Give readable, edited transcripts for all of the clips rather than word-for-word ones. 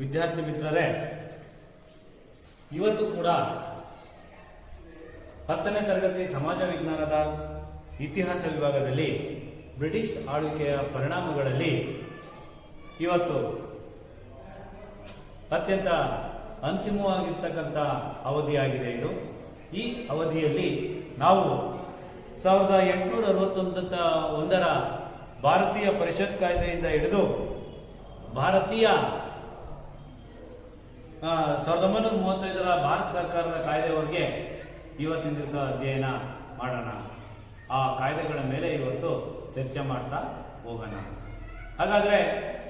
ವಿದ್ಯಾರ್ಥಿ ಮಿತ್ರರೇ, ಇವತ್ತು ಕೂಡ 10ನೇ ತರಗತಿ ಸಮಾಜ ವಿಜ್ಞಾನದ ಇತಿಹಾಸ ವಿಭಾಗದಲ್ಲಿ ಬ್ರಿಟಿಷ್ ಆಳ್ವಿಕೆಯ ಪರಿಣಾಮಗಳಲ್ಲಿ ಇವತ್ತು ಅತ್ಯಂತ ಅಂತಿಮವಾಗಿರ್ತಕ್ಕಂಥ ಅವಧಿಯಾಗಿದೆ ಇದು. ಈ ಅವಧಿಯಲ್ಲಿ ನಾವು 1861ರ ಭಾರತೀಯ ಪರಿಷತ್ ಕಾಯ್ದೆಯಿಂದ ಹಿಡಿದು ಭಾರತೀಯ 1935ರ ಭಾರತ ಸರ್ಕಾರದ ಕಾಯ್ದೆವರೆಗೆ ಇವತ್ತಿನ ದಿವಸ ಅಧ್ಯಯನ ಮಾಡೋಣ. ಆ ಕಾಯ್ದೆಗಳ ಮೇಲೆ ಇವತ್ತು ಚರ್ಚೆ ಮಾಡ್ತಾ ಹೋಗೋಣ. ಹಾಗಾದ್ರೆ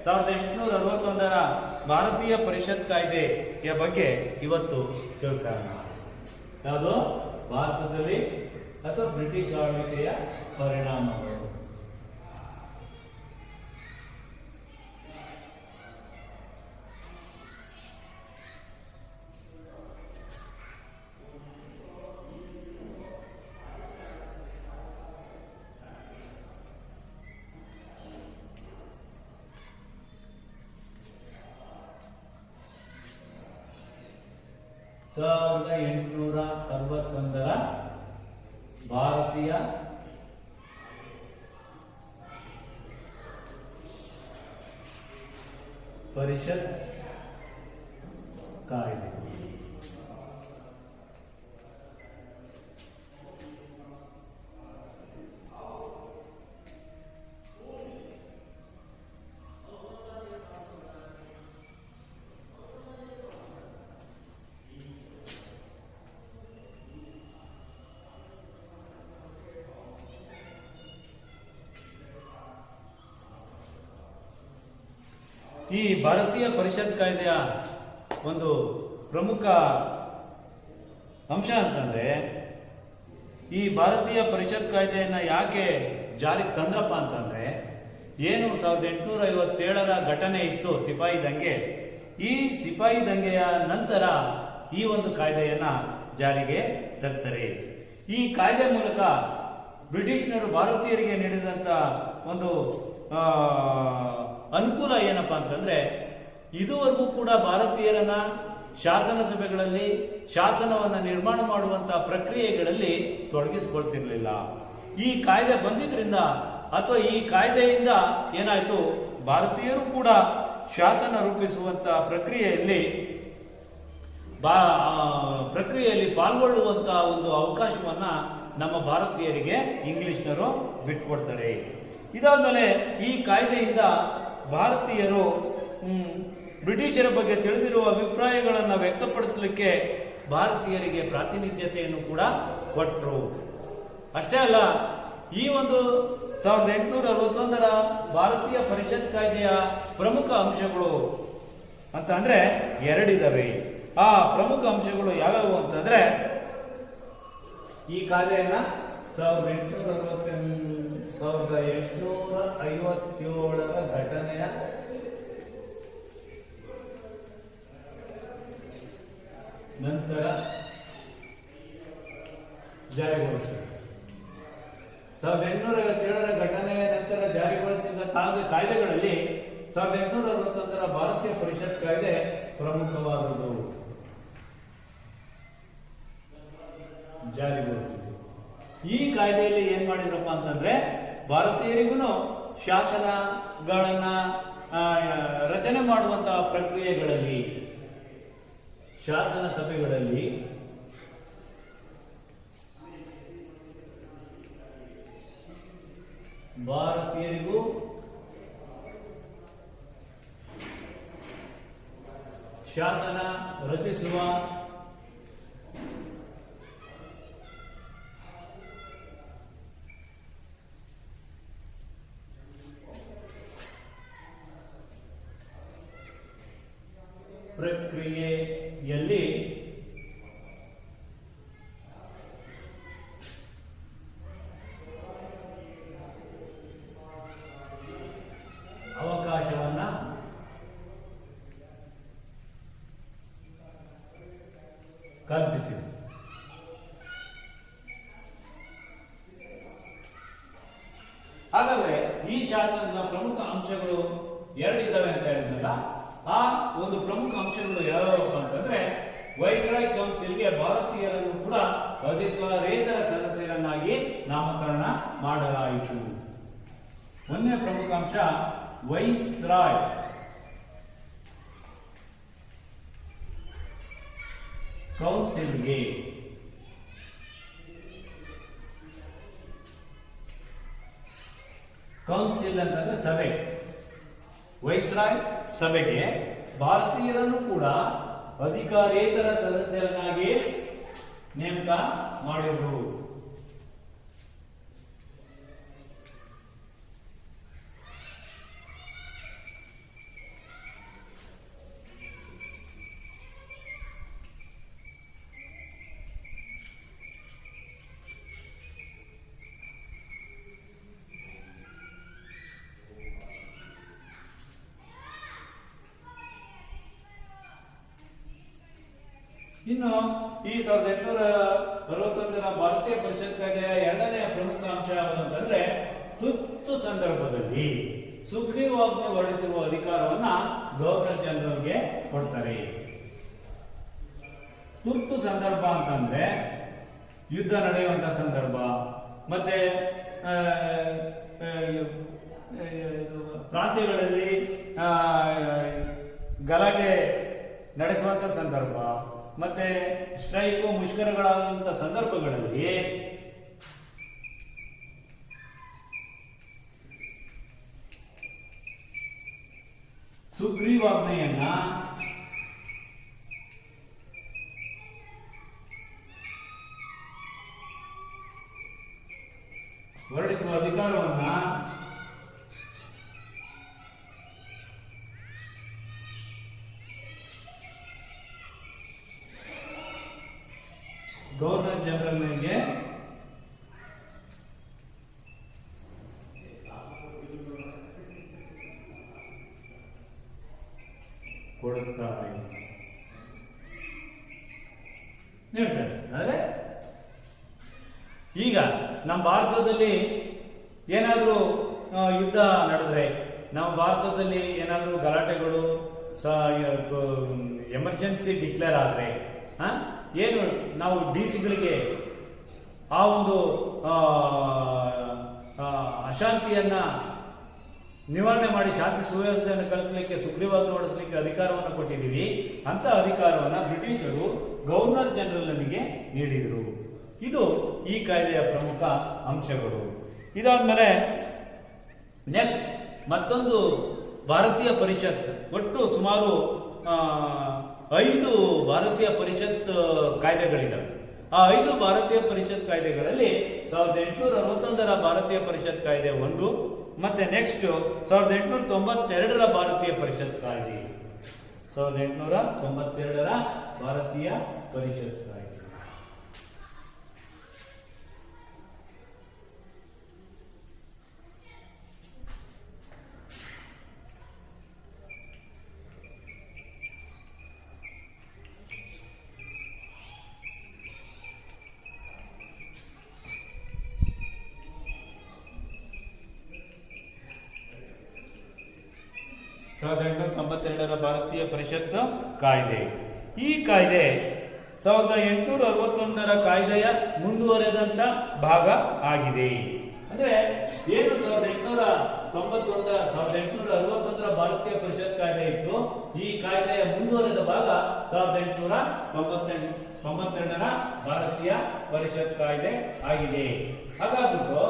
1861ರ ಭಾರತೀಯ ಪರಿಷತ್ ಕಾಯ್ದೆಯ ಬಗ್ಗೆ ಇವತ್ತು ತಿಳ್ಕೊಳ್ಳೋಣ. ಯಾವುದು? ಭಾರತದಲ್ಲಿ ಅಥವಾ ಬ್ರಿಟಿಷ್ ಆಳ್ವಿಕೆಯ ಪರಿಣಾಮಗಳು. ಸಾವಿರದ 1861ರ ಭಾರತೀಯ ಪರಿಷತ್ ಕಾಯ್ದೆ. ಈ ಭಾರತೀಯ ಪರಿಷತ್ ಕಾಯ್ದೆಯ ಒಂದು ಪ್ರಮುಖ ಅಂಶ ಅಂತಂದ್ರೆ, ಈ ಭಾರತೀಯ ಪರಿಷತ್ ಕಾಯ್ದೆಯನ್ನ ಯಾಕೆ ಜಾರಿಗೆ ತಂದ್ರಪ್ಪ ಅಂತಂದ್ರೆ, ಏನು 1857ರ ಘಟನೆ ಇತ್ತು, ಸಿಪಾಯಿ ದಂಗೆ. ಈ ಸಿಪಾಯಿ ದಂಗೆಯ ನಂತರ ಈ ಒಂದು ಕಾಯ್ದೆಯನ್ನ ಜಾರಿಗೆ ತರ್ತಾರೆ. ಈ ಕಾಯ್ದೆ ಮೂಲಕ ಬ್ರಿಟಿಷರು ಭಾರತೀಯರಿಗೆ ನೀಡಿದಂತ ಒಂದು ಅನುಕೂಲ ಏನಪ್ಪಾ ಅಂತಂದ್ರೆ, ಇದುವರೆಗೂ ಕೂಡ ಭಾರತೀಯರನ್ನ ಶಾಸನ ಸಭೆಗಳಲ್ಲಿ ಶಾಸನವನ್ನ ನಿರ್ಮಾಣ ಮಾಡುವಂತಹ ಪ್ರಕ್ರಿಯೆಗಳಲ್ಲಿ ತೊಡಗಿಸಿಕೊಳ್ತಿರ್ಲಿಲ್ಲ. ಈ ಕಾಯ್ದೆ ಬಂದಿದ್ರಿಂದ ಅಥವಾ ಈ ಕಾಯ್ದೆಯಿಂದ ಏನಾಯ್ತು, ಭಾರತೀಯರು ಕೂಡ ಶಾಸನ ರೂಪಿಸುವಂತ ಪ್ರಕ್ರಿಯೆಯಲ್ಲಿ ಪಾಲ್ಗೊಳ್ಳುವಂತಹ ಒಂದು ಅವಕಾಶವನ್ನ ನಮ್ಮ ಭಾರತೀಯರಿಗೆ ಇಂಗ್ಲಿಷ್ನರು ಬಿಟ್ಕೊಡ್ತಾರೆ. ಇದಾದ್ಮೇಲೆ ಈ ಕಾಯ್ದೆಯಿಂದ ಭಾರತೀಯರು ಬ್ರಿಟಿಷರ ಬಗ್ಗೆ ತಿಳಿದಿರುವ ಅಭಿಪ್ರಾಯಗಳನ್ನು ವ್ಯಕ್ತಪಡಿಸಲಿಕ್ಕೆ ಭಾರತೀಯರಿಗೆ ಪ್ರಾತಿನಿಧ್ಯತೆಯನ್ನು ಕೂಡ ಕೊಟ್ಟರು. ಅಷ್ಟೇ ಅಲ್ಲ, ಈ ಒಂದು 1861ರ ಭಾರತೀಯ ಪರಿಷತ್ ಕಾಯ್ದೆಯ ಪ್ರಮುಖ ಅಂಶಗಳು ಅಂತ ಅಂದ್ರೆ ಎರಡಿದಾವೆ. ಆ ಪ್ರಮುಖ ಅಂಶಗಳು ಯಾವ್ಯಾವು ಅಂತಂದ್ರೆ, ಈ ಕಾಯ್ದೆಯನ್ನ 1857ರ ಘಟನೆಯ ನಂತರ ಜಾರಿಗೊಳಿಸಿದೆ. 1857ರ ಘಟನೆಯ ನಂತರ ಜಾರಿಗೊಳಿಸಿದ ಕಾಯ್ದೆಗಳಲ್ಲಿ 1861ರ ಭಾರತೀಯ ಪರಿಷತ್ ಕಾಯ್ದೆ ಪ್ರಮುಖವಾದದ್ದು, ಜಾರಿಗೊಳಿಸಿದೆ. ಈ ಕಾಯ್ದೆಯಲ್ಲಿ ಏನ್ ಮಾಡಿದ್ರಪ್ಪ ಅಂತಂದ್ರೆ, ಭಾರತೀಯರಿಗೂ ಶಾಸನಗಳನ್ನ ರಚನೆ ಮಾಡುವಂತಹ ಪ್ರಕ್ರಿಯೆಗಳಲ್ಲಿ, ಶಾಸನ ಸಭೆಗಳಲ್ಲಿ ಭಾರತೀಯರಿಗೂ ಶಾಸನ ರಚಿಸುವ ಪ್ರಕ್ರಿಯೆಯಲ್ಲಿ ಅವಕಾಶವನ್ನ ಕಲ್ಪಿಸಿದೆ. ಹಾಗಾದ್ರೆ ಈ ಶಾಸನದ ಪ್ರಮುಖ ಅಂಶಗಳು ಎರಡಿದ್ದಾವೆ ಅಂತ ಹೇಳಿದ್ನಲ್ಲ, ಆ ಒಂದು ಪ್ರಮುಖ ಅಂಶಗಳು ಯಾವ್ಯಾವಪ್ಪ ಅಂತಂದ್ರೆ ವೈಸ್ರಾಯ್ ಕೌನ್ಸಿಲ್ಗೆ ಭಾರತೀಯರನ್ನು ಕೂಡ ಅಧಿಕಾರೇತರ ಸದಸ್ಯರನ್ನಾಗಿ ನಾಮಕರಣ ಮಾಡಲಾಯಿತು. ಒಂದನೇ ಪ್ರಮುಖ ಅಂಶ ವೈಸ್ರಾಯ್ ಕೌನ್ಸಿಲ್ಗೆ ಕೌನ್ಸಿಲ್ ಅಂತಂದ್ರೆ ಸಭೆ, ವೈಸ್ರಾಯ್ ಸಭೆಗೆ ಭಾರತೀಯರನ್ನು ಕೂಡ ಅಧಿಕಾರೇತರ ಸದಸ್ಯರನ್ನಾಗಿ ನೇಮಕ ಮಾಡಿದರು. ಇನ್ನು ಈ 1861ರ ಭಾರತೀಯ ಪರಿಷತ್ ಕಾಯ್ದೆಯ ಎರಡನೇ ಪ್ರಮುಖ ಅಂಶ ಯಾವುದು ಅಂತಂದ್ರೆ ತುರ್ತು ಸಂದರ್ಭದಲ್ಲಿ ಸುಗ್ರೀವಾಜ್ಞೆ ಹೊರಡಿಸುವ ಅಧಿಕಾರವನ್ನ ಗವರ್ನರ್ ಜನರಲ್ಗೆ ಕೊಡ್ತಾರೆ. ತುರ್ತು ಸಂದರ್ಭ ಅಂತಂದ್ರೆ ಯುದ್ಧ ನಡೆಯುವಂತಹ ಸಂದರ್ಭ, ಮತ್ತೆ ಪ್ರಾಂತ್ಯಗಳಲ್ಲಿ ಗಲಾಟೆ ನಡೆಸುವಂತ ಸಂದರ್ಭ, ಮತ್ತೆ ಸ್ಟ್ರೈಕು ಮುಷ್ಕರಗಳಾದಂತಹ ಸಂದರ್ಭಗಳಲ್ಲಿ ಸುಗ್ರೀವಾಜ್ಞೆಯನ್ನ ಹೊರಡಿಸುವ ಅಧಿಕಾರವನ್ನ ಗವರ್ನರ್ ಜನರಲ್ಗೆ ಕೊಡುತ್ತಾರೆ. ಅಂದ್ರೆ ಈಗ ನಮ್ಮ ಭಾರತದಲ್ಲಿ ಏನಾದ್ರೂ ಯುದ್ಧ ನಡೆದ್ರೆ, ನಮ್ಮ ಭಾರತದಲ್ಲಿ ಏನಾದ್ರೂ ಗಲಾಟೆಗಳು ಎಮರ್ಜೆನ್ಸಿ ಡಿಕ್ಲೇರ್ ಆದ್ರೆ ಏನು ನಾವು ಡಿಸಿಗಳಿಗೆ ಆ ಒಂದು ಅಶಾಂತಿಯನ್ನ ನಿವಾರಣೆ ಮಾಡಿ ಶಾಂತಿ ಸುವ್ಯವಸ್ಥೆಯನ್ನು ಕಲಿಸಲಿಕ್ಕೆ ಸುಗ್ರೀವಾಜ್ಞೆ ಹೊರಡಿಸಲಿಕ್ಕೆ ಅಧಿಕಾರವನ್ನು ಕೊಟ್ಟಿದ್ದೀವಿ. ಅಂತ ಅಧಿಕಾರವನ್ನ ಬ್ರಿಟಿಷರು ಗವರ್ನರ್ ಜನರಲ್ಗೆ ನೀಡಿದರು. ಇದು ಈ ಕಾಯ್ದೆಯ ಪ್ರಮುಖ ಅಂಶಗಳು. ಇದಾದ್ಮೇಲೆ ನೆಕ್ಸ್ಟ್ ಮತ್ತೊಂದು ಭಾರತೀಯ ಪರಿಷತ್, ಒಟ್ಟು ಸುಮಾರು 5 ಭಾರತೀಯ ಪರಿಷತ್ ಕಾಯ್ದೆಗಳಿದ್ದಾವೆ. ಆ 5 ಭಾರತೀಯ ಪರಿಷತ್ ಕಾಯ್ದೆಗಳಲ್ಲಿ 1861ರ ಭಾರತೀಯ ಪರಿಷತ್ ಕಾಯ್ದೆ 1, ಮತ್ತೆ ನೆಕ್ಸ್ಟ್ 1892ರ ಭಾರತೀಯ ಪರಿಷತ್ ಕಾಯ್ದೆ, 1892ರ ಭಾರತೀಯ ಪರಿಷತ್ ಕಾಯ್ದೆ. ಭಾರತೀಯ ಪರಿಷತ್ ಕಾಯ್ದೆ. ಈ ಕಾಯ್ದೆ 1861ರ ಕಾಯ್ದೆಯ ಮುಂದುವರೆದಂತ ಭಾಗ ಆಗಿದೆ. ಅಂದ್ರೆ ಏನು 1861ರ ಭಾರತೀಯ ಪರಿಷತ್ ಕಾಯ್ದೆ ಇತ್ತು, ಈ ಕಾಯ್ದೆಯ ಮುಂದುವರೆದ ಭಾಗ 1892ರ ಭಾರತೀಯ ಪರಿಷತ್ ಕಾಯ್ದೆ ಆಗಿದೆ. ಹಾಗಾಗ್ಬಿಟ್ಟು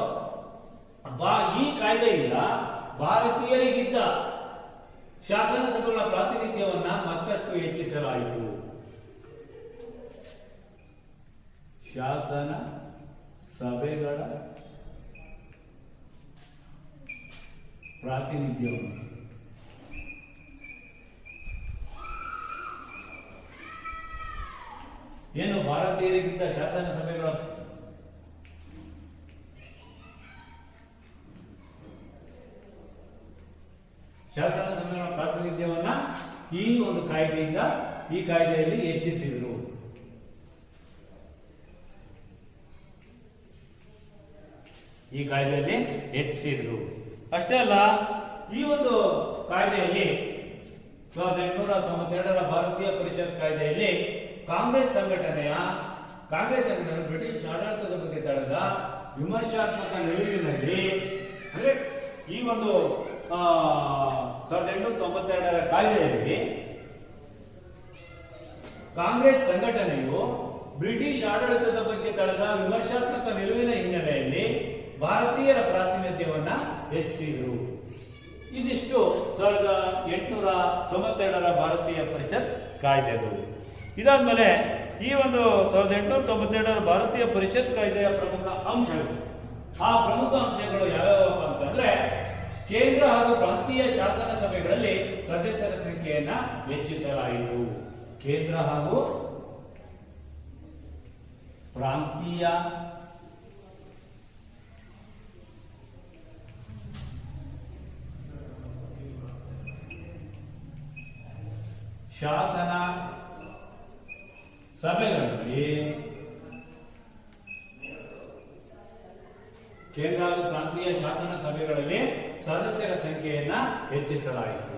ಈ ಕಾಯ್ದೆಯಿಂದ ಭಾರತೀಯರಿಗಿದ್ದ ಶಾಸನ ಸಭೆಗಳ ಪ್ರಾತಿನಿಧ್ಯವನ್ನ ಮತ್ತಷ್ಟು ಹೆಚ್ಚಿಸಲಾಯಿತು. ಶಾಸನ ಸಭೆಗಳ ಪ್ರಾತಿನಿಧ್ಯವನ್ನು ಏನು ಭಾರತೀಯರಿಗಿದ್ದ ಶಾಸನ ಸಭೆಗಳ ಪ್ರಾತಿನಿಧ್ಯವನ್ನ ಈ ಒಂದು ಕಾಯ್ದೆಯಿಂದ ಈ ಕಾಯ್ದೆಯಲ್ಲಿ ಹೆಚ್ಚಿಸಿದರು. ಅಷ್ಟೇ ಅಲ್ಲ, ಈ ಒಂದು ಕಾಯ್ದೆಯಲ್ಲಿ 1892ರ ಭಾರತೀಯ ಪರಿಷತ್ ಕಾಯ್ದೆಯಲ್ಲಿ ಕಾಂಗ್ರೆಸ್ ಸಂಘಟನೆ ಬ್ರಿಟಿಷ್ ಆಡಳಿತದ ಬಗ್ಗೆ ತಳೆದ ವಿಮರ್ಶಾತ್ಮಕ ನಿಲುವಿನಲ್ಲಿ ಅಂದ್ರೆ ಈ ಒಂದು 1892ರ ಕಾಯ್ದೆಯಲ್ಲಿ ಕಾಂಗ್ರೆಸ್ ಸಂಘಟನೆಯು ಬ್ರಿಟಿಷ್ ಆಡಳಿತದ ಬಗ್ಗೆ ತಳೆದ ವಿಮರ್ಶಾತ್ಮಕ ನಿಲುವಿನ ಹಿನ್ನೆಲೆಯಲ್ಲಿ ಭಾರತೀಯರ ಪ್ರಾತಿನಿಧ್ಯವನ್ನ ಹೆಚ್ಚಿಸಿದರು. ಇದಿಷ್ಟು 1892ರ ಭಾರತೀಯ ಪರಿಷತ್ ಕಾಯ್ದೆದು. ಇದಾದ್ಮೇಲೆ ಈ ಒಂದು 1892ರ ಭಾರತೀಯ ಪರಿಷತ್ ಕಾಯ್ದೆಯ ಪ್ರಮುಖ ಅಂಶಗಳು. ಆ ಪ್ರಮುಖ ಅಂಶಗಳು ಯಾವ್ಯಾವಪ್ಪ ಅಂತಂದ್ರೆ, ಕೇಂದ್ರ ಹಾಗೂ ಪ್ರಾಂತೀಯ ಶಾಸನ ಸಭೆಗಳಲ್ಲಿ ಸದಸ್ಯರ ಸಂಖ್ಯೆಯನ್ನ ಹೆಚ್ಚಿಸಲಾಯಿತು. ಕೇಂದ್ರ ಹಾಗೂ ಪ್ರಾಂತೀಯ ಶಾಸನ ಸಭೆಗಳಲ್ಲಿ ಕೇಂದ್ರ ಹಾಗೂ ಪ್ರಾಂತೀಯ ಶಾಸನ ಸಭೆಗಳಲ್ಲಿ ಸದಸ್ಯರ ಸಂಖ್ಯೆಯನ್ನ ಹೆಚ್ಚಿಸಲಾಯಿತು.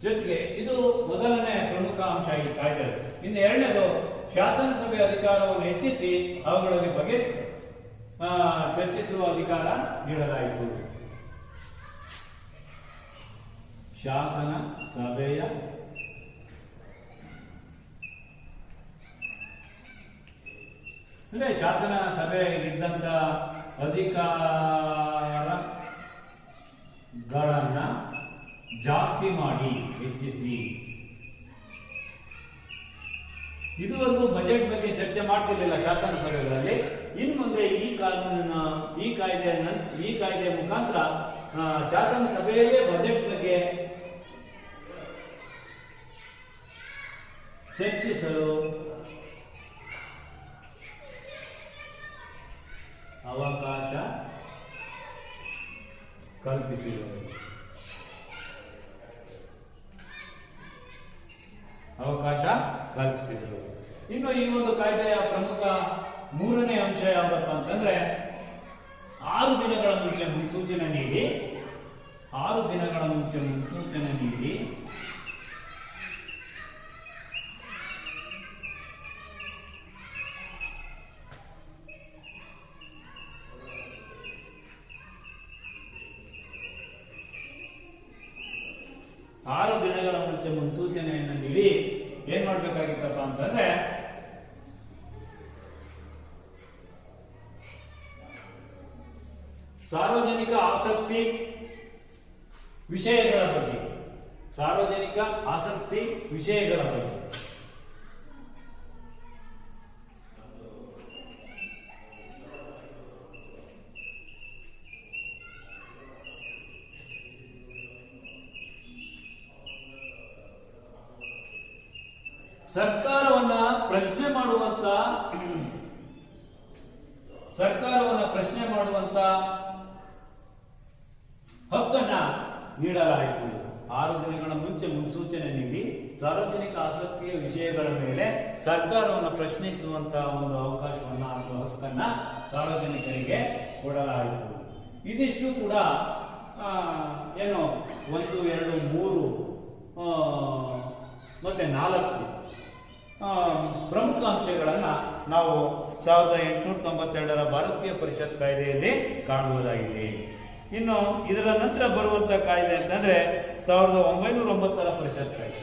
ಜೊತೆಗೆ ಇದು ಮೊದಲನೇ ಪ್ರಮುಖ ಅಂಶ ಈ ಕಾಯ್ದೆ. ಇನ್ನು ಎರಡನೇದು, ಶಾಸನ ಸಭೆ ಅಧಿಕಾರವನ್ನು ಹೆಚ್ಚಿಸಿ ಅವುಗಳಲ್ಲಿ ಬಗ್ಗೆ ಚರ್ಚಿಸುವ ಅಧಿಕಾರ ನೀಡಲಾಯಿತು. ಶಾಸನ ಸಭೆಯ ಅಂದ್ರೆ ಶಾಸನ ಸಭೆಯಲ್ಲಿದ್ದಂತ ಅಧಿಕಾರಗಳನ್ನ ಜಾಸ್ತಿ ಮಾಡಿ ಹೆಚ್ಚಿಸಿ. ಇದುವರೆಗೂ ಬಜೆಟ್ ಬಗ್ಗೆ ಚರ್ಚೆ ಮಾಡ್ತಿರ್ಲಿಲ್ಲ ಶಾಸನ ಸಭೆಗಳಲ್ಲಿ. ಇನ್ನು ಮುಂದೆ ಈ ಕಾಯ್ದೆಯ ಮುಖಾಂತರ ಶಾಸನ ಸಭೆಯಲ್ಲೇ ಬಜೆಟ್ ಬಗ್ಗೆ ಚರ್ಚಿಸಲು ಅವಕಾಶ ಕಲ್ಪಿಸಿದರು. ಇನ್ನು ಈ ಒಂದು ಕಾಯ್ದೆಯ ಪ್ರಮುಖ ಮೂರನೇ ಅಂಶ ಯಾವ್ದಪ್ಪ ಅಂತಂದ್ರೆ, 6 ದಿನಗಳ ಮುಂಚೆ ಮುನ್ಸೂಚನೆ ನೀಡಿ ಮುನ್ಸೂಚನೆಯನ್ನು ನೀಡಿ ಏನ್ ಮಾಡ್ಬೇಕಾಗಿತ್ತಪ್ಪ ಅಂತಂದ್ರೆ, ಸಾರ್ವಜನಿಕ ಆಸಕ್ತಿ ವಿಷಯಗಳ ಬಗ್ಗೆ ಸರ್ಕಾರವನ್ನ ಪ್ರಶ್ನೆ ಮಾಡುವಂತ ಹಕ್ಕನ್ನ ನೀಡಲಾಯಿತು. 6 ದಿನಗಳ ಮುಂಚೆ ಮುನ್ಸೂಚನೆ ನೀಡಿ ಸಾರ್ವಜನಿಕ ಆಸಕ್ತಿಯ ವಿಷಯಗಳ ಮೇಲೆ ಸರ್ಕಾರವನ್ನು ಪ್ರಶ್ನಿಸುವಂತಹ ಒಂದು ಅವಕಾಶವನ್ನ ಅಥವಾ ಹಕ್ಕನ್ನ ಸಾರ್ವಜನಿಕರಿಗೆ ಕೊಡಲಾಯಿತು. ಇದಿಷ್ಟು ಕೂಡ 1, 2, 3 ಮತ್ತೆ 4 ಪ್ರಮುಖ ಅಂಶಗಳನ್ನ ನಾವು 1892ರ ಭಾರತೀಯ ಪರಿಷತ್ ಕಾಯ್ದೆಯಲ್ಲಿ ಕಾಣುವುದಾಗಿದೆ. ಇನ್ನು ಇದರ ನಂತರ ಬರುವಂತಹ ಕಾಯ್ದೆ ಅಂತಂದ್ರೆ 1909ರ ಪರಿಷತ್ ಕಾಯ್ದೆ.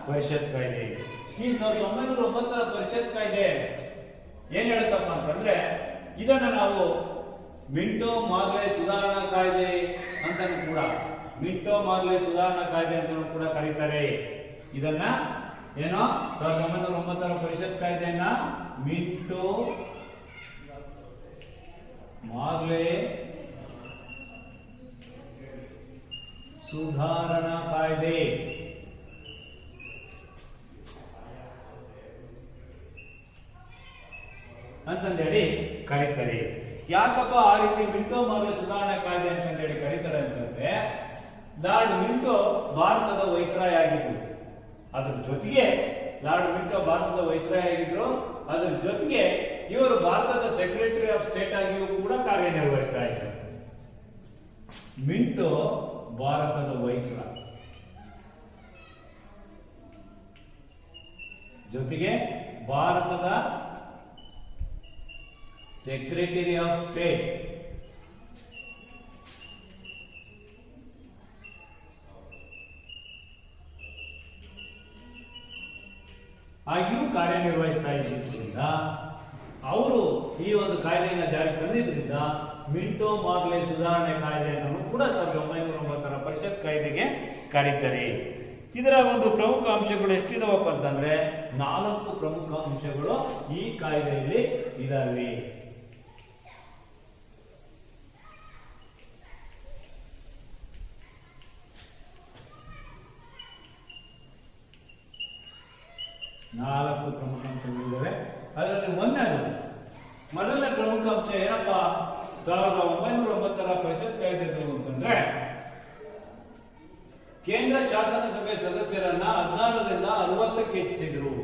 ಪರಿಷತ್ ಕಾಯ್ದೆ. ಈ 1909ರ ಪರಿಷತ್ ಕಾಯ್ದೆ ಏನ್ ಹೇಳುತ್ತಪ್ಪ ಅಂತಂದ್ರೆ, ಇದನ್ನ ನಾವು ಮಿಂಟೋ ಮಾರ್ಲೆ ಸುಧಾರಣಾ ಕಾಯ್ದೆ ಅಂತ ಕೂಡ ಮಿಂಟೋ ಮಾರ್ಲೆ ಸುಧಾರಣಾ ಕಾಯ್ದೆ ಅಂತ ಕೂಡ ಕರೀತಾರೆ. ಇದನ್ನ ಏನೋ 1909 ಪರಿಷತ್ ಕಾಯ್ದೆಯನ್ನ ಮಿಂಟೋ ಮಾರ್ಲೆ ಸುಧಾರಣಾ ಕಾಯ್ದೆ ಅಂತಂದೇಳಿ ಕರೀತಾರೆ. ಯಾಕಪ್ಪ ಆ ರೀತಿ ಮಿಂಟೋ ಮಾರ್ಲೆ ಸುಧಾರಣಾ ಕಾಯ್ದೆ ಅಂತಂದೇಳಿ ಕರೀತಾರೆ ಅಂತಂದ್ರೆ, ಲಾರ್ಡ್ ಮಿಂಟೋ ಭಾರತದ ವೈಸ್ರಾಯ್ ಆಗಿದ್ರು. ಅದ್ರ ಜೊತೆಗೆ ಲಾರ್ಡ್ ಮಿಂಟೋ ಭಾರತದ ವೈಸ್ರಾಯ್ ಆಗಿದ್ರು. ಅದ್ರ ಜೊತೆಗೆ ಇವರು ಭಾರತದ ಸೆಕ್ರೆಟರಿ ಆಫ್ ಸ್ಟೇಟ್ ಆಗಿಯೂ ಕೂಡ ಕಾರ್ಯನಿರ್ವಹಿಸ್ತಾ ಇದ್ದಾರೆ. ಮಿಂಟೋ ಭಾರತದ ವೈಸ್ರಾಯ್ ಜೊತೆಗೆ ಭಾರತದ ಸೆಕ್ರೆಟರಿ ಆಫ್ ಸ್ಟೇಟ್ ಆಗಿಯೂ ಕಾರ್ಯನಿರ್ವಹಿಸ್ತಾ ಇದ್ದಿದ್ದರಿಂದ ಅವರು ಈ ಒಂದು ಕಾಯ್ದೆಯನ್ನು ಜಾರಿಗೆ ತಂದಿದ್ರಿಂದ ಮಿಂಟೋ ಮಾರ್ಲೆ ಸುಧಾರಣೆ ಕಾಯ್ದೆಯನ್ನು ಕೂಡ 1909 ಪರಿಷತ್ ಕಾಯ್ದೆಗೆ ಕರೀತಾರೆ. ಇದರ ಒಂದು ಪ್ರಮುಖ ಅಂಶಗಳು ಎಷ್ಟಿದಾವಪ್ಪ ಅಂತಂದ್ರೆ 4 ಪ್ರಮುಖ ಅಂಶಗಳು ಈ ಕಾಯ್ದೆಯಲ್ಲಿ ಇದಾವೆ. ನಾಲ್ಕು ಪ್ರಮುಖ ಅಂಶಗಳಿವೆ. ಅದರಲ್ಲಿ ಮೊದಲನೇ ಪ್ರಮುಖ ಅಂಶ ಏನಪ್ಪಾ 1909 ಪರಿಷತ್ ಕಾಯ್ದೆ ಅಂತಂದ್ರೆ, ಕೇಂದ್ರ ಶಾಸನಸಭೆ ಸದಸ್ಯರನ್ನ 16ರಿಂದ 60ಕ್ಕೆ ಹೆಚ್ಚಿಸಿದ್ರು.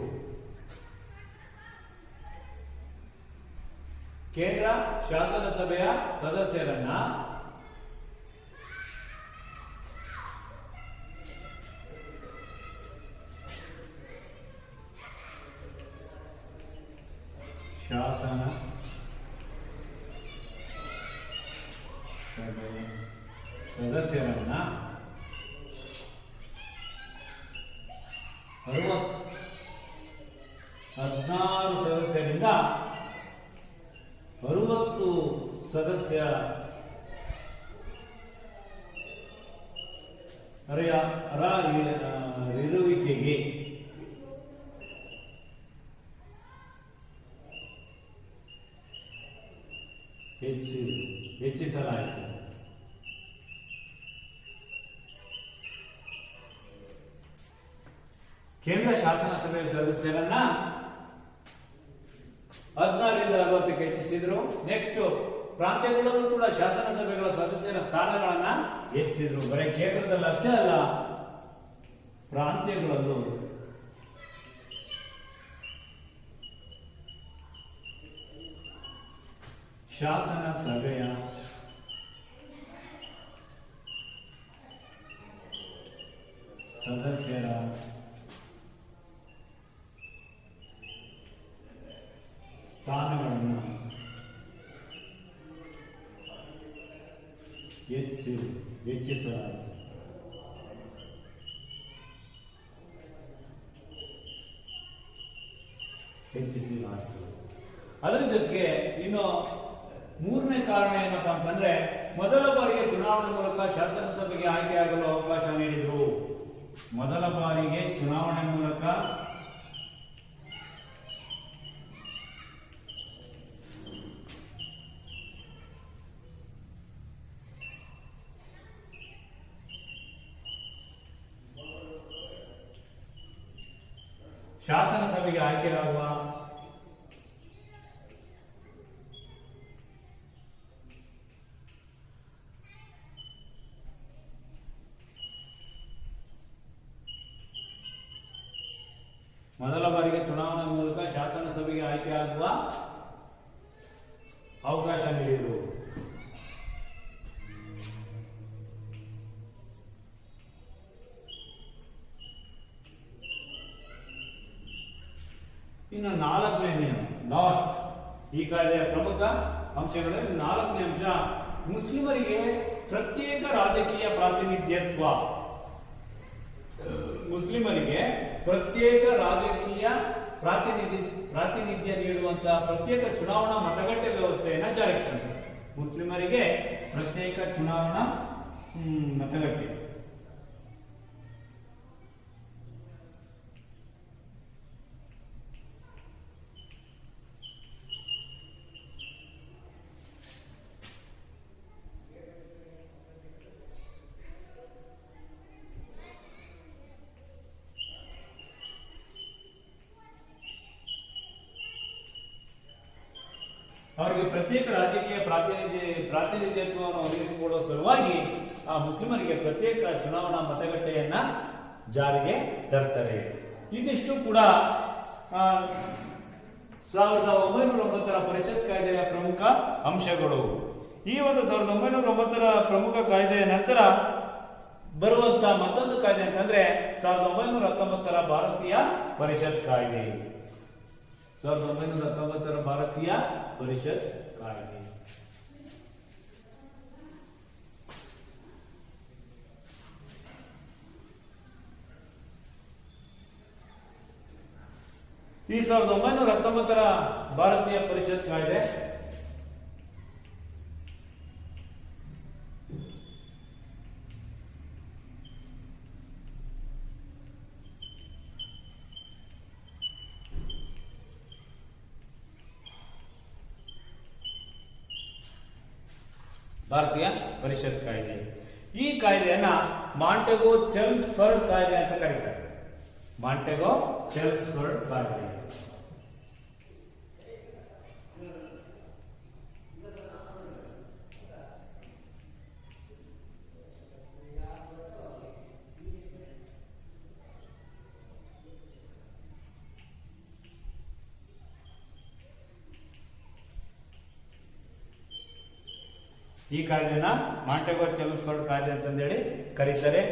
ಕೇಂದ್ರ ಶಾಸನಸಭೆಯ ಸದಸ್ಯರನ್ನ ಶಾಸನ ಸದಸ್ಯರನ್ನ 16 ಸದಸ್ಯರಿಂದ 60 ಸದಸ್ಯರಿರುವಿಕೆಗೆ ಹೆಚ್ಚಿಸಲಾಯಿತು. ಕೇಂದ್ರ ಶಾಸನಸಭೆ ಸದಸ್ಯರನ್ನ 16ರಿಂದ 60ಕ್ಕೆ ಹೆಚ್ಚಿಸಿದ್ರು. ನೆಕ್ಸ್ಟ್ ಪ್ರಾಂತ್ಯಗಳಲ್ಲೂ ಕೂಡ ಶಾಸನಸಭೆಗಳ ಸದಸ್ಯರ ಸ್ಥಾನಗಳನ್ನ ಹೆಚ್ಚಿಸಿದ್ರು. ಬರೀ ಕೇಂದ್ರದಲ್ಲಿ ಅಷ್ಟೇ ಅಲ್ಲ, ಪ್ರಾಂತ್ಯಗಳಲ್ಲೂ ಶಾಸನ ಸಭೆಯ ಸದಸ್ಯರ ಸ್ಥಾನಗಳನ್ನು ಹೆಚ್ಚಿಸಲಾಯಿತು. ಅದರ ಜೊತೆಗೆ ಇನ್ನು ಮೂರನೇ ಕಾರಣ ಏನಪ್ಪಾ ಅಂತಂದ್ರೆ, ಮೊದಲ ಬಾರಿಗೆ ಚುನಾವಣೆ ಮೂಲಕ ಶಾಸನಸಭೆಗೆ ಆಯ್ಕೆಯಾಗಲು ಅವಕಾಶ ನೀಡಿದರು. ಮೊದಲ ಬಾರಿಗೆ ಚುನಾವಣೆ ಮೂಲಕ ಶಾಸನಸಭೆಗೆ ಆಯ್ಕೆಯಾಗುವ ಮೊದಲ ಬಾರಿಗೆ ಚುನಾವಣಾ ಮೂಲಕ ಶಾಸನಸಭೆಗೆ ಆಯ್ಕೆಯಾಗುವ ಅವಕಾಶ ನೀಡಿದರು. ಇನ್ನು 4ನೇ ನಿಯಮ, ಲಾಸ್ಟ್ ಈ ಕಾಯ್ದೆಯ ಪ್ರಮುಖ ಅಂಶಗಳಲ್ಲಿ 4ನೇ ಅಂಶ, ಮುಸ್ಲಿಮರಿಗೆ ಪ್ರತ್ಯೇಕ ರಾಜಕೀಯ ಪ್ರಾತಿನಿಧ್ಯತ್ವ. ಮುಸ್ಲಿಮರಿಗೆ ಪ್ರತ್ಯೇಕ ರಾಜಕೀಯ ಪ್ರಾತಿನಿಧ್ಯ ನೀಡುವಂತಹ ಪ್ರತ್ಯೇಕ ಚುನಾವಣಾ ಮತಗಟ್ಟೆ ವ್ಯವಸ್ಥೆಯನ್ನ ಜಾರಿಗೆ ತಂದಿದೆ. ಮುಸ್ಲಿಮರಿಗೆ ಪ್ರತ್ಯೇಕ ಚುನಾವಣಾ ಮತಗಟ್ಟೆ. ಅವರಿಗೆ ಪ್ರತ್ಯೇಕ ರಾಜಕೀಯ ಪ್ರಾತಿನಿಧ್ಯತ್ವವನ್ನು ಒದಗಿಸಿಕೊಡುವ ಸಲುವಾಗಿ ಆ ಮುಸ್ಲಿಮರಿಗೆ ಪ್ರತ್ಯೇಕ ಚುನಾವಣಾ ಮತಗಟ್ಟೆಯನ್ನ ಜಾರಿಗೆ ತರ್ತಾರೆ. ಇದಿಷ್ಟು ಕೂಡ 1909 ಪರಿಷತ್ ಕಾಯ್ದೆಯ ಪ್ರಮುಖ ಅಂಶಗಳು. ಈ ಒಂದು 1909 ಪ್ರಮುಖ ಕಾಯ್ದೆಯ ನಂತರ ಬರುವಂತಹ ಮತ್ತೊಂದು ಕಾಯ್ದೆ ಅಂತಂದ್ರೆ 1919 ಭಾರತೀಯ ಪರಿಷತ್ ಕಾಯ್ದೆ. 1919 ಭಾರತೀಯ ಪರಿಷತ್ ಕಾಯ್ದೆ. ಈ 1919 ಭಾರತೀಯ ಪರಿಷತ್ ಕಾಯ್ದೆ ಭಾರತೀಯ ಪರಿಷತ್ ಕಾಯ್ದೆ. ಈ ಕಾಯ್ದೆಯನ್ನ ಮಾಂಟೆಗೋ ಚೆಮ್ಸ್ಫರ್ಡ್ ಕಾಯ್ದೆ ಅಂತ ಕರೀತಾರೆ. ಮಾಂಟೆಗೋ ಚೆಮ್ಸ್ಫರ್ಡ್ ಕಾಯ್ದೆ. ಈ ಕಾಯ್ದೆನ ಮಾಂಟೆಗೋ ಚೆಮ್ಸ್ಫರ್ಡ್ ಕಾಯ್ದೆ ಅಂತಂದೇಳಿ ಕರೀತಾರೆ.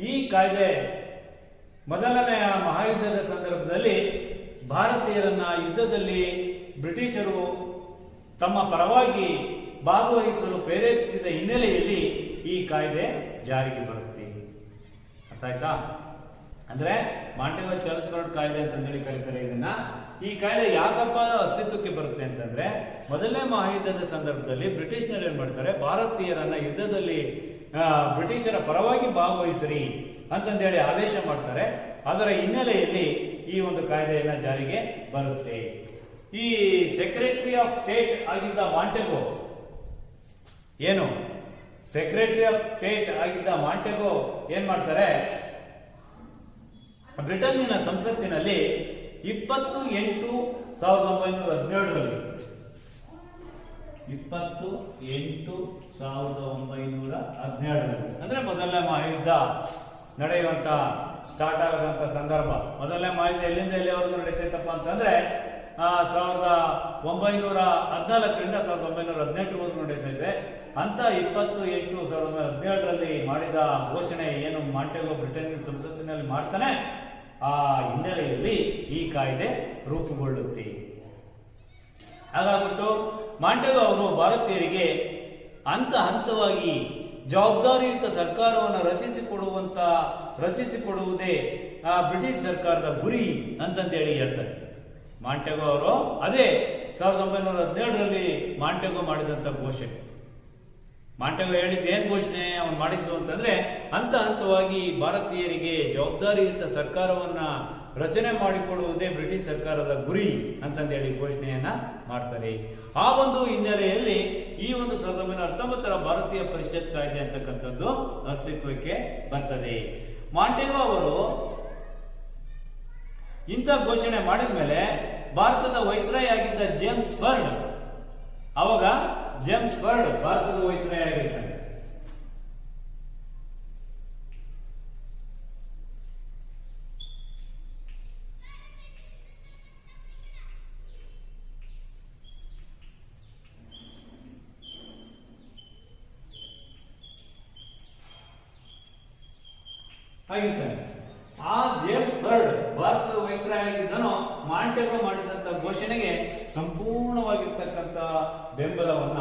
ಈ ಕಾಯ್ದೆ ಮೊದಲನೆಯ ಮಹಾಯುದ್ಧದ ಸಂದರ್ಭದಲ್ಲಿ ಭಾರತೀಯರನ್ನ ಯುದ್ಧದಲ್ಲಿ ಬ್ರಿಟಿಷರು ತಮ್ಮ ಪರವಾಗಿ ಭಾಗವಹಿಸಲು ಪ್ರೇರೇಪಿಸಿದ ಹಿನ್ನೆಲೆಯಲ್ಲಿ ಈ ಕಾಯ್ದೆ ಜಾರಿಗೆ ಬರುತ್ತೆ. ಅರ್ಥ ಆಯ್ತಾ? ಅಂದ್ರೆ ಮಾಂಟೆಗೋ ಚೆಮ್ಸ್ಫರ್ಡ್ ಕಾಯ್ದೆ ಅಂತಂದೇಳಿ ಕರೀತಾರೆ ಇದನ್ನ. ಈ ಕಾಯ್ದೆ ಯಾಕಪ್ಪ ಅಸ್ತಿತ್ವಕ್ಕೆ ಬರುತ್ತೆ ಅಂತಂದ್ರೆ ಮೊದಲನೇ ಮಹಾಯುದ್ಧದ ಸಂದರ್ಭದಲ್ಲಿ ಬ್ರಿಟಿಷ್ನರು ಏನ್ ಮಾಡ್ತಾರೆ, ಭಾರತೀಯರನ್ನ ಯುದ್ಧದಲ್ಲಿ ಬ್ರಿಟಿಷರ ಪರವಾಗಿ ಭಾಗವಹಿಸಿರಿ ಅಂತಂದೇಳಿ ಆದೇಶ ಮಾಡ್ತಾರೆ. ಅದರ ಹಿನ್ನೆಲೆಯಲ್ಲಿ ಈ ಒಂದು ಕಾಯ್ದೆಯನ್ನ ಜಾರಿಗೆ ಬರುತ್ತೆ. ಈ ಸೆಕ್ರೆಟರಿ ಆಫ್ ಸ್ಟೇಟ್ ಆಗಿದ್ದ ಮಾಂಟೆಗೋ ಸೆಕ್ರೆಟರಿ ಆಫ್ ಸ್ಟೇಟ್ ಆಗಿದ್ದ ಮಾಂಟೆಗೋ ಏನ್ ಮಾಡ್ತಾರೆ, ಬ್ರಿಟನ್ನಿನ ಸಂಸತ್ತಿನಲ್ಲಿ 20/8/1917ರಲ್ಲಿ 20/8/1917 ಅಂದ್ರೆ ಮೊದಲನೇ ಮಹಾಯುದ್ಧ ನಡೆಯುವಂತ ಸ್ಟಾರ್ಟ್ ಆಗುವಂತ ಸಂದರ್ಭ. ಮೊದಲನೇ ಮಹಾಯುದ್ಧ ಎಲ್ಲಿಂದ ಎಲ್ಲಿವರೆಗೂ ನಡೀತೈತಪ್ಪ ಅಂತಂದ್ರೆ 1914ರಿಂದ 1918ವರೆಗೂ ನಡೀತೈತೆ. ಅಂತ 20/8/1917ರಲ್ಲಿ ಮಾಡಿದ ಘೋಷಣೆ ಏನು ಮಾಂಟೆಗೋ ಬ್ರಿಟನ್ ಸಂಸತ್ತಿನಲ್ಲಿ ಮಾಡ್ತಾನೆ, ಆ ಹಿನ್ನೆಲೆಯಲ್ಲಿ ಈ ಕಾಯ್ದೆ ರೂಪುಗೊಳ್ಳುತ್ತೆ. ಹಾಗಾಗ್ಬಿಟ್ಟು ಮಾಂಟೆಗೋ ಅವರು ಭಾರತೀಯರಿಗೆ ಹಂತ ಹಂತವಾಗಿ ಜವಾಬ್ದಾರಿಯುತ ಸರ್ಕಾರವನ್ನು ರಚಿಸಿಕೊಡುವುದೇ ಬ್ರಿಟಿಷ್ ಸರ್ಕಾರದ ಗುರಿ ಅಂತಂದೇಳಿ ಹೇಳ್ತಾರೆ. ಮಾಂಟೆಗೋ ಅವರು ಅದೇ 1917ರಲ್ಲಿ ಮಾಂಟೆಗೋ ಮಾಡಿದಂತ ಘೋಷಣೆ. ಮಾಂಟೆಗೋ ಹೇಳಿದ್ದು ಏನ್ ಘೋಷಣೆ ಅವನು ಮಾಡಿದ್ದು ಅಂತಂದ್ರೆ ಹಂತ ಹಂತವಾಗಿ ಭಾರತೀಯರಿಗೆ ಜವಾಬ್ದಾರಿಯುತ ಸರ್ಕಾರವನ್ನ ರಚನೆ ಮಾಡಿಕೊಡುವುದೇ ಬ್ರಿಟಿಷ್ ಸರ್ಕಾರದ ಗುರಿ ಅಂತಂದೇಳಿ ಘೋಷಣೆಯನ್ನ ಮಾಡ್ತಾರೆ. ಆ ಒಂದು ಹಿನ್ನೆಲೆಯಲ್ಲಿ ಈ ಒಂದು 1919 ಭಾರತೀಯ ಪರಿಷತ್ ಕಾಯ್ದೆ ಅಂತಕ್ಕಂಥದ್ದು ಅಸ್ತಿತ್ವಕ್ಕೆ ಬರ್ತದೆ. ಮಾಂಟೆಗೋ ಅವರು ಇಂಥ ಘೋಷಣೆ ಮಾಡಿದ ಮೇಲೆ ಭಾರತದ ವೈಸ್ರಾಯ್ ಆಗಿದ್ದ ಜೇಮ್ಸ್ ಫರ್ಡ್, ಅವಾಗ ಜೇಮ್ಸ್ ಫರ್ಡ್ ಭಾರತದ ವೈಸ್ರಾಯ್ ಆಗಿರ್ತಾರೆ. ಆ ಜೇಮ್ಸ್ ಫರ್ಡ್ ಭಾರತದ ವೈಸ್ರಾಯ್ ಆಗಿದ್ದನು ಮಾಂಟೆಗೋ ಮಾಡಿದಂತ ಘೋಷಣೆಗೆ ಸಂಪೂರ್ಣವಾಗಿರ್ತಕ್ಕಂಥ ಬೆಂಬಲವನ್ನ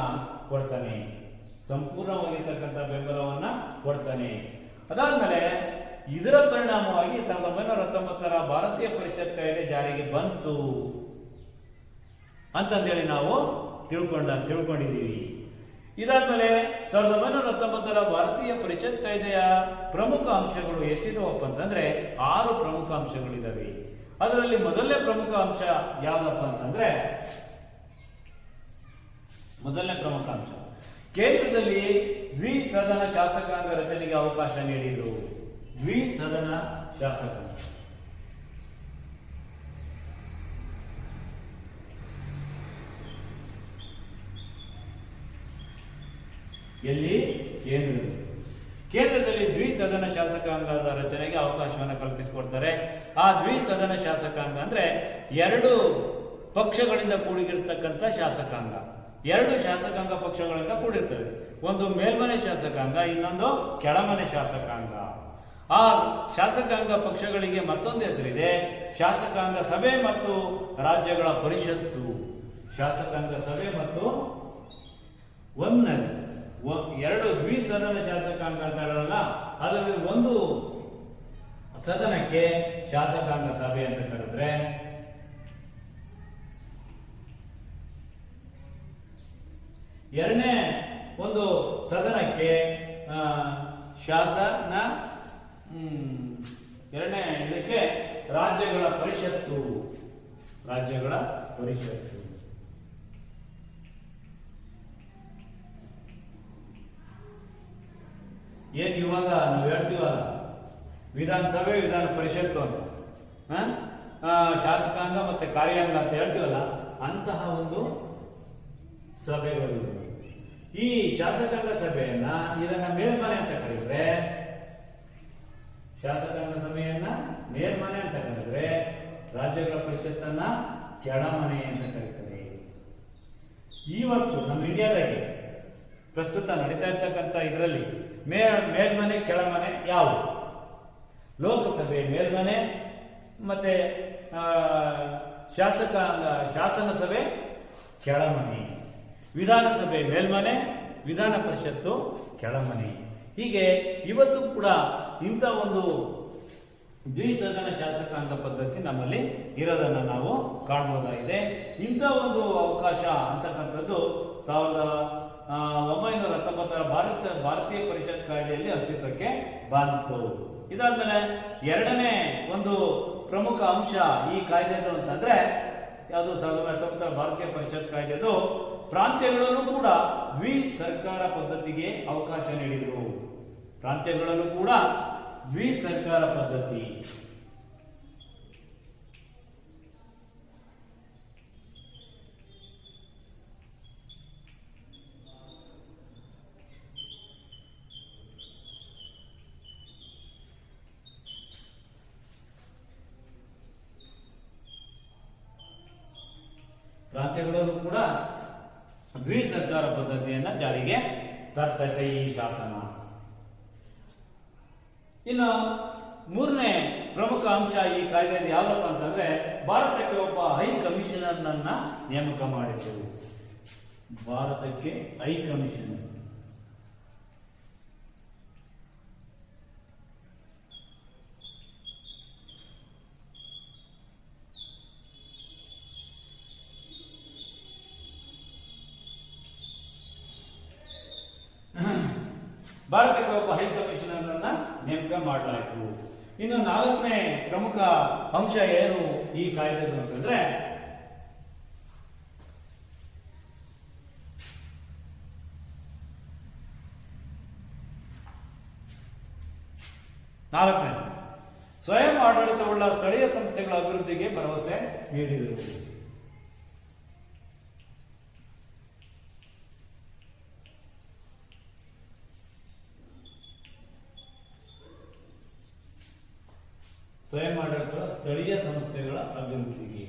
ಕೊಡ್ತಾನೆ. ಅದಾದ್ಮೇಲೆ ಇದರ ಪರಿಣಾಮವಾಗಿ 1919 ಭಾರತೀಯ ಪರಿಷತ್ ಕಾಯ್ದೆ ಜಾರಿಗೆ ಬಂತು. ಅಂತಂದೇಳಿ ನಾವು ತಿಳ್ಕೊಂಡಿದ್ದೀವಿ. ಇದಾದ್ಮೇಲೆ 1919 ಭಾರತೀಯ ಪರಿಷತ್ ಕಾಯ್ದೆಯ ಪ್ರಮುಖ ಅಂಶಗಳು ಎಷ್ಟಿದಾವಪ್ಪ ಅಂತಂದ್ರೆ 6 ಪ್ರಮುಖ ಅಂಶಗಳಿದಾವೆ. ಅದರಲ್ಲಿ ಮೊದಲನೇ ಪ್ರಮುಖ ಅಂಶ ಯಾವ್ದಪ್ಪ ಅಂತಂದ್ರೆ ಕೇಂದ್ರದಲ್ಲಿ ದ್ವಿಸದನ ಶಾಸಕಾಂಗ ರಚನೆಗೆ ಅವಕಾಶ ನೀಡಿದರು. ದ್ವಿಸದನ ಶಾಸಕಾಂಗ ಎಲ್ಲಿ? ಕೇಂದ್ರದಲ್ಲಿ ದ್ವಿಸದನ ಶಾಸಕಾಂಗದ ರಚನೆಗೆ ಅವಕಾಶವನ್ನು ಕಲ್ಪಿಸಿಕೊಡ್ತಾರೆ. ಆ ದ್ವಿಸದನ ಶಾಸಕಾಂಗ ಅಂದ್ರೆ 2 ಪಕ್ಷಗಳಿಂದ ಕೂಡಿರ್ತಕ್ಕಂಥ ಶಾಸಕಾಂಗ. 2 ಶಾಸಕಾಂಗ ಪಕ್ಷಗಳಿಂದ ಕೂಡಿರ್ತವೆ. ಒಂದು ಮೇಲ್ಮನೆ ಶಾಸಕಾಂಗ, ಇನ್ನೊಂದು ಕೆಳಮನೆ ಶಾಸಕಾಂಗ. ಆ ಶಾಸಕಾಂಗ ಪಕ್ಷಗಳಿಗೆ ಮತ್ತೊಂದು ಹೆಸರಿದೆ, ಶಾಸಕಾಂಗ ಸಭೆ ಮತ್ತು ರಾಜ್ಯಗಳ ಪರಿಷತ್ತು. ಶಾಸಕಾಂಗ ಸಭೆ ಮತ್ತು 2 ದ್ವಿಸದನ ಶಾಸಕಾಂಗ ಅಂತಾರಲ್ಲ, ಅದರಲ್ಲಿ ಒಂದು ಸದನಕ್ಕೆ ಶಾಸಕಾಂಗ ಸಭೆ ಅಂತ ಕರೆದ್ರೆ, ಎರಡನೇ ಒಂದು ಸದನಕ್ಕೆ ಶಾಸನ, ಎರಡನೇ ಇದಕ್ಕೆ ರಾಜ್ಯಗಳ ಪರಿಷತ್ತು. ಏನ್ ಇವಾಗ ನಾವು ಹೇಳ್ತೀವಲ್ಲ, ವಿಧಾನಸಭೆ ವಿಧಾನ ಪರಿಷತ್ತು ಅಂತ, ಶಾಸಕಾಂಗ ಮತ್ತೆ ಕಾರ್ಯಾಂಗ ಅಂತ ಹೇಳ್ತೀವಲ್ಲ, ಅಂತಹ ಒಂದು ಸಭೆಗಳು. ಈ ಶಾಸಕಾಂಗ ಸಭೆಯನ್ನ ಇದನ್ನ ಮೇಲ್ಮನೆ ಅಂತ ಕರೆದ್ರೆ, ಶಾಸಕಾಂಗ ಸಭೆಯನ್ನ ಮೇಲ್ಮನೆ ಅಂತ ಕರೆದ್ರೆ, ರಾಜ್ಯಗಳ ಪರಿಷತ್ತನ್ನ ಕೆಳಮನೆ ಅಂತ ಕರೀತಾರೆ. ಇವತ್ತು ನಮ್ಮ ಇಂಡಿಯಾದಾಗೆ ಪ್ರಸ್ತುತ ನಡೀತಾ ಇರ್ತಕ್ಕಂಥ ಇದರಲ್ಲಿ ಮೇಲ್ಮನೆ ಕೆಳಮನೆ ಯಾವುದು? ಲೋಕಸಭೆ ಮೇಲ್ಮನೆ, ಮತ್ತೆ ಶಾಸನ ಸಭೆ ಕೆಳಮನೆ, ವಿಧಾನಸಭೆ ಮೇಲ್ಮನೆ, ವಿಧಾನ ಪರಿಷತ್ತು ಕೆಳಮನೆ. ಹೀಗೆ ಇವತ್ತು ಕೂಡ ಇಂಥ ಒಂದು ದ್ವಿಸದನ ಶಾಸಕಾಂಗ ಪದ್ಧತಿ ನಮ್ಮಲ್ಲಿ ಇರೋದನ್ನ ನಾವು ಕಾಣಬಹುದಾಗಿದೆ. ಇಂಥ ಒಂದು ಅವಕಾಶ ಅಂತಕ್ಕಂಥದ್ದು 1919 ಭಾರತೀಯ ಪರಿಷತ್ ಕಾಯ್ದೆಯಲ್ಲಿ ಅಸ್ತಿತ್ವಕ್ಕೆ ಬಂತು. ಇದಾದ್ಮೇಲೆ ಎರಡನೇ ಒಂದು ಪ್ರಮುಖ ಅಂಶ ಈ ಕಾಯ್ದೆದು ಅಂತಂದ್ರೆ ಯಾವುದು? 1919 ಭಾರತೀಯ ಪರಿಷತ್ ಕಾಯ್ದೆದು ಪ್ರಾಂತ್ಯಗಳಲ್ಲೂ ಕೂಡ ದ್ವಿಸರ್ಕಾರ ಪದ್ಧತಿಗೆ ಅವಕಾಶ ನೀಡಿದರು. ಪ್ರಾಂತ್ಯಗಳಲ್ಲೂ ಕೂಡ ದ್ವಿಸರ್ಕಾರ ಪದ್ಧತಿ. ಪ್ರಾಂತ್ಯಗಳಲ್ಲೂ ಕೂಡ ದ್ವಿಸರ್ಕಾರ ಪದ್ಧತಿಯನ್ನ ಜಾರಿಗೆ ತರ್ತೈತೆ ಈ ಶಾಸನ. ಇನ್ನು ಮೂರನೇ ಪ್ರಮುಖ ಅಂಶ ಈ ಕಾಯ್ದೆಯಲ್ಲಿ ಯಾವ್ದಪ್ಪ ಅಂತಂದ್ರೆ, ಭಾರತಕ್ಕೆ ಒಬ್ಬ ಹೈ ಕಮಿಷನರ್ ನನ್ನ ನೇಮಕ ಮಾಡಿತು. ಭಾರತಕ್ಕೆ ಹೈ ಕಮಿಷನರ್. ಭಾರತಕ್ಕೆ ಒಬ್ಬ ಹೈ ಕಮಿಷನರ್ ಅನ್ನ ನೇಮಕ ಮಾಡಲಾಯಿತು. ಇನ್ನು ನಾಲ್ಕನೇ ಪ್ರಮುಖ ಅಂಶ ಏನು ಈ ಕಾಯ್ದೆದು ಅಂತಂದ್ರೆ, ಸ್ವಯಂ ಆಡಳಿತವುಳ್ಳ ಸ್ಥಳೀಯ ಸಂಸ್ಥೆಗಳ ಅಭಿವೃದ್ಧಿಗೆ ಭರವಸೆ ನೀಡಿದರು. ಸ್ವಯಂ ಆಡಳಿತ ಸ್ಥಳೀಯ ಸಂಸ್ಥೆಗಳ ಅಭಿವೃದ್ಧಿಗೆ.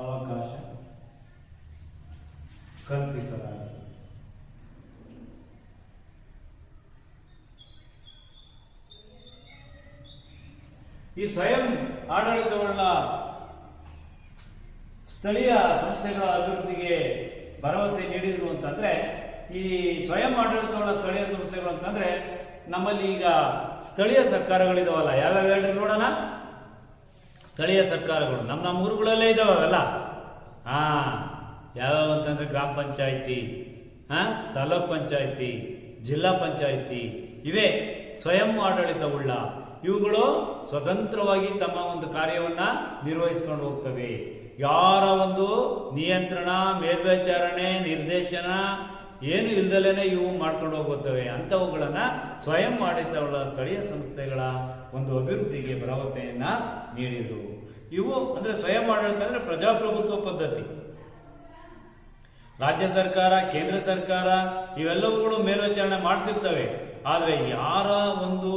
ಅವಕಾಶ ಕಲ್ಪಿಸಲಾಗಿದೆ. ಈ ಸ್ವಯಂ ಆಡಳಿತವುಳ್ಳ ಸ್ಥಳೀಯ ಸಂಸ್ಥೆಗಳ ಅಭಿವೃದ್ಧಿಗೆ ಭರವಸೆ ನೀಡಿದ್ರು ಅಂತಂದ್ರೆ ಈ ಸ್ವಯಂ ಆಡಳಿತವುಳ್ಳ ಸ್ಥಳೀಯ ಸಂಸ್ಥೆಗಳು ಅಂತಂದ್ರೆ ನಮ್ಮಲ್ಲಿ ಈಗ ಸ್ಥಳೀಯ ಸರ್ಕಾರಗಳಿದಾವಲ್ಲ, ಯಾವ್ಯಾವ ಹೇಳಿ ನೋಡೋಣ. ಸ್ಥಳೀಯ ಸರ್ಕಾರಗಳು ನಮ್ಮ ಊರುಗಳಲ್ಲೇ ಇದಾವೆ ಅವೆಲ್ಲ. ಯಾವ್ಯಾವ ಅಂತಂದ್ರೆ ಗ್ರಾಮ ಪಂಚಾಯಿತಿ, ತಾಲೂಕ್ ಪಂಚಾಯಿತಿ, ಜಿಲ್ಲಾ ಪಂಚಾಯಿತಿ, ಇವೇ ಸ್ವಯಂ ಆಡಳಿತವುಳ್ಳ. ಇವುಗಳು ಸ್ವತಂತ್ರವಾಗಿ ತಮ್ಮ ಒಂದು ಕಾರ್ಯವನ್ನ ನಿರ್ವಹಿಸಿಕೊಂಡು ಹೋಗ್ತವೆ. ಯಾರ ಒಂದು ನಿಯಂತ್ರಣ, ಮೇಲ್ವಿಚಾರಣೆ, ನಿರ್ದೇಶನ ಏನು ಇಲ್ದಲೇನೆ ಇವು ಮಾಡ್ಕೊಂಡು ಹೋಗುತ್ತವೆ. ಅಂತವುಗಳನ್ನ ಸ್ವಯಂ ಆಡಳಿತವುಳ್ಳ ಸ್ಥಳೀಯ ಸಂಸ್ಥೆಗಳ ಒಂದು ಅಭಿವೃದ್ಧಿಗೆ ಭರವಸೆಯನ್ನ ನೀಡಿದರು. ಇವು ಅಂದ್ರೆ ಸ್ವಯಂ ಆಡಳಿತ ಅಂದ್ರೆ ಪ್ರಜಾಪ್ರಭುತ್ವ ಪದ್ಧತಿ. ರಾಜ್ಯ ಸರ್ಕಾರ, ಕೇಂದ್ರ ಸರ್ಕಾರ ಇವೆಲ್ಲವುಗಳು ಮೇಲ್ವಿಚಾರಣೆ ಮಾಡ್ತಿರ್ತವೆ. ಆದ್ರೆ ಯಾರ ಒಂದು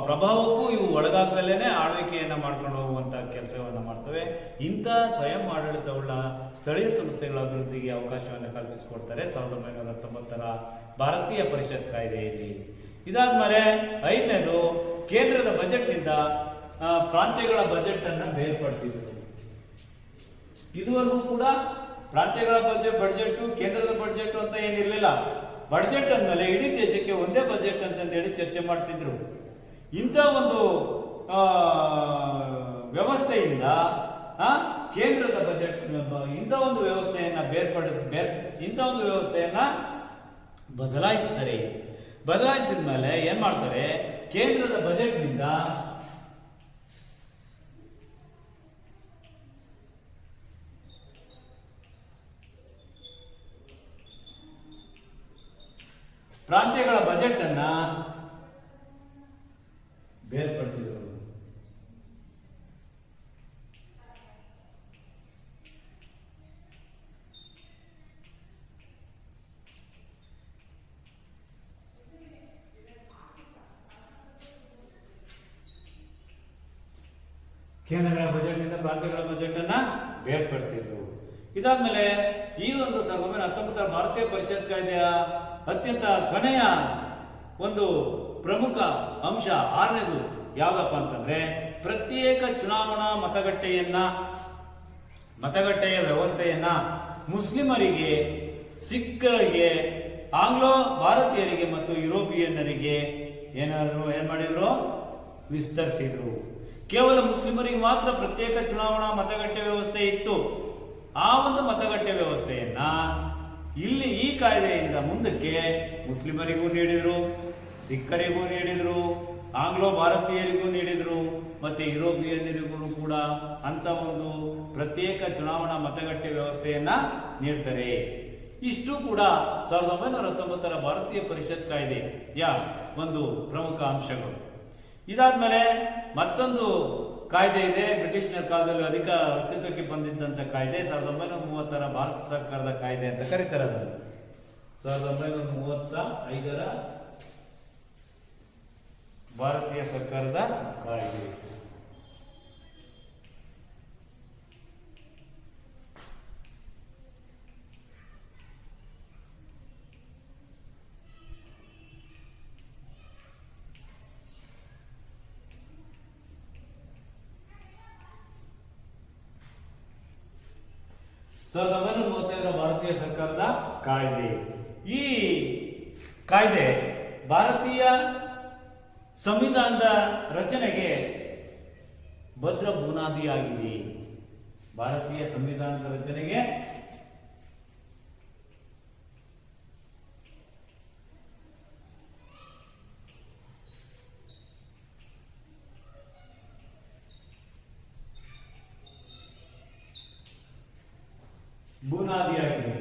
ಪ್ರಭಾವಕ್ಕೂ ಇವು ಒಳಗಾಗದಲ್ಲೇನೆ ಆಳ್ವಿಕೆಯನ್ನ ಮಾಡ್ಕೊಂಡು ಹೋಗುವಂತ ಕೆಲಸವನ್ನ ಮಾಡ್ತವೆ. ಇಂಥ ಸ್ವಯಂ ಆಡಳಿತವುಳ್ಳ ಸ್ಥಳೀಯ ಸಂಸ್ಥೆಗಳ ಅಭಿವೃದ್ಧಿಗೆ ಅವಕಾಶವನ್ನು ಕಲ್ಪಿಸಿಕೊಡ್ತಾರೆ 1919ರ ಭಾರತೀಯ ಪರಿಷತ್ ಕಾಯ್ದೆಯಲ್ಲಿ. ಇದಾದ್ಮೇಲೆ 5ನೇದು, ಕೇಂದ್ರದ ಬಜೆಟ್ನಿಂದ ಪ್ರಾಂತ್ಯಗಳ ಬಜೆಟ್ ಅನ್ನ ಬೇರ್ಪಡಿಸಿದರು. ಇದುವರೆಗೂ ಕೂಡ ಪ್ರಾಂತ್ಯಗಳ ಬಜೆಟ್, ಕೇಂದ್ರದ ಬಜೆಟ್ ಅಂತ ಏನಿರಲಿಲ್ಲ. ಬಜೆಟ್ ಅಂದಮೇಲೆ ಇಡೀ ದೇಶಕ್ಕೆ ಒಂದೇ ಬಜೆಟ್ ಅಂತಂದೇಳಿ ಚರ್ಚೆ ಮಾಡ್ತಿದ್ರು. ಇಂಥ ಒಂದು ವ್ಯವಸ್ಥೆಯಿಂದ ಕೇಂದ್ರದ ಬಜೆಟ್ ಇಂಥ ಒಂದು ವ್ಯವಸ್ಥೆಯನ್ನ ಇಂಥ ಒಂದು ವ್ಯವಸ್ಥೆಯನ್ನ ಬದಲಾಯಿಸ್ತಾರೆ. ಬದಲಾಯಿಸಿದ ಮೇಲೆ ಏನ್ ಮಾಡ್ತಾರೆ, ಕೇಂದ್ರದ ಬಜೆಟ್ನಿಂದ ಪ್ರಾಂತ್ಯಗಳ ಬಜೆಟ್ ಅನ್ನ ಬೇರ್ಪಡಿಸಿದರು. ಕೇಂದ್ರಗಳ ಬಜೆಟ್ನಿಂದ ಪ್ರಾಂತ್ಯಗಳ ಬಜೆಟ್ ಅನ್ನ ಬೇರ್ಪಡಿಸಿದ್ರು. ಇದಾದ್ಮೇಲೆ ಈ ಒಂದು 1919ರ ಭಾರತೀಯ ಪರಿಷತ್ ಕಾಯ್ದೆಯ ಅತ್ಯಂತ ಕೊನೆಯ ಒಂದು ಪ್ರಮುಖ ಅಂಶ 6ನೇದು ಯಾವ್ದಪ್ಪ ಅಂತಂದ್ರೆ, ಪ್ರತ್ಯೇಕ ಚುನಾವಣಾ ಮತಗಟ್ಟೆಯ ವ್ಯವಸ್ಥೆಯನ್ನ ಮುಸ್ಲಿಮರಿಗೆ, ಸಿಖ್ಖರಿಗೆ, ಆಂಗ್ಲೋ ಭಾರತೀಯರಿಗೆ ಮತ್ತು ಯುರೋಪಿಯನ್ನರಿಗೆ ಏನ್ ಮಾಡಿದ್ರು, ವಿಸ್ತರಿಸಿದ್ರು. ಕೇವಲ ಮುಸ್ಲಿಮರಿಗೆ ಮಾತ್ರ ಪ್ರತ್ಯೇಕ ಚುನಾವಣಾ ಮತಗಟ್ಟೆ ವ್ಯವಸ್ಥೆ ಇತ್ತು. ಆ ಒಂದು ಮತಗಟ್ಟೆ ವ್ಯವಸ್ಥೆಯನ್ನ ಇಲ್ಲಿ ಈ ಕಾಯ್ದೆಯಿಂದ ಮುಂದಕ್ಕೆ ಮುಸ್ಲಿಮರಿಗೂ ನೀಡಿದ್ರು, ಸಿಖ್ಖರಿಗೂ ನೀಡಿದ್ರು, ಆಂಗ್ಲೋ ಭಾರತೀಯರಿಗೂ ನೀಡಿದ್ರು, ಮತ್ತೆ ಯುರೋಪಿಯನ್ನರಿಗೂ ಕೂಡ ಅಂತ ಒಂದು ಪ್ರತ್ಯೇಕ ಚುನಾವಣಾ ಮತಗಟ್ಟೆ ವ್ಯವಸ್ಥೆಯನ್ನ ನೀಡ್ತಾರೆ. ಇಷ್ಟು ಕೂಡ 1919ರ ಭಾರತೀಯ ಪರಿಷತ್ ಕಾಯ್ದೆಯ ಒಂದು ಪ್ರಮುಖ ಅಂಶಗಳು. ಇದಾದ್ಮೇಲೆ ಮತ್ತೊಂದು ಕಾಯ್ದೆ ಇದೆ, ಬ್ರಿಟಿಷರ ಕಾಲದಲ್ಲಿ ಅಧಿಕ ಅಸ್ತಿತ್ವಕ್ಕೆ ಬಂದಿದ್ದಂತ ಕಾಯ್ದೆ 1930ರ ಭಾರತ ಸರ್ಕಾರದ ಕಾಯ್ದೆ ಅಂತ ಕರೀತಾರೆ. ಅದನ್ನು 1935ರ ಭಾರತೀಯ ಸರ್ಕಾರದ ಕಾಯ್ದೆ. ಸಾವಿರದ 1935ರ ಭಾರತೀಯ ಸರ್ಕಾರದ ಕಾಯ್ದೆ. ಈ ಕಾಯ್ದೆ ಭಾರತೀಯ ಸಂವಿಧಾನದ ರಚನೆಗೆ ಭದ್ರ ಬುನಾದಿಯಾಗಿದೆ. ಭಾರತೀಯ ಸಂವಿಧಾನದ ರಚನೆಗೆ ಬುನಾದಿಯಾಗಿದೆ.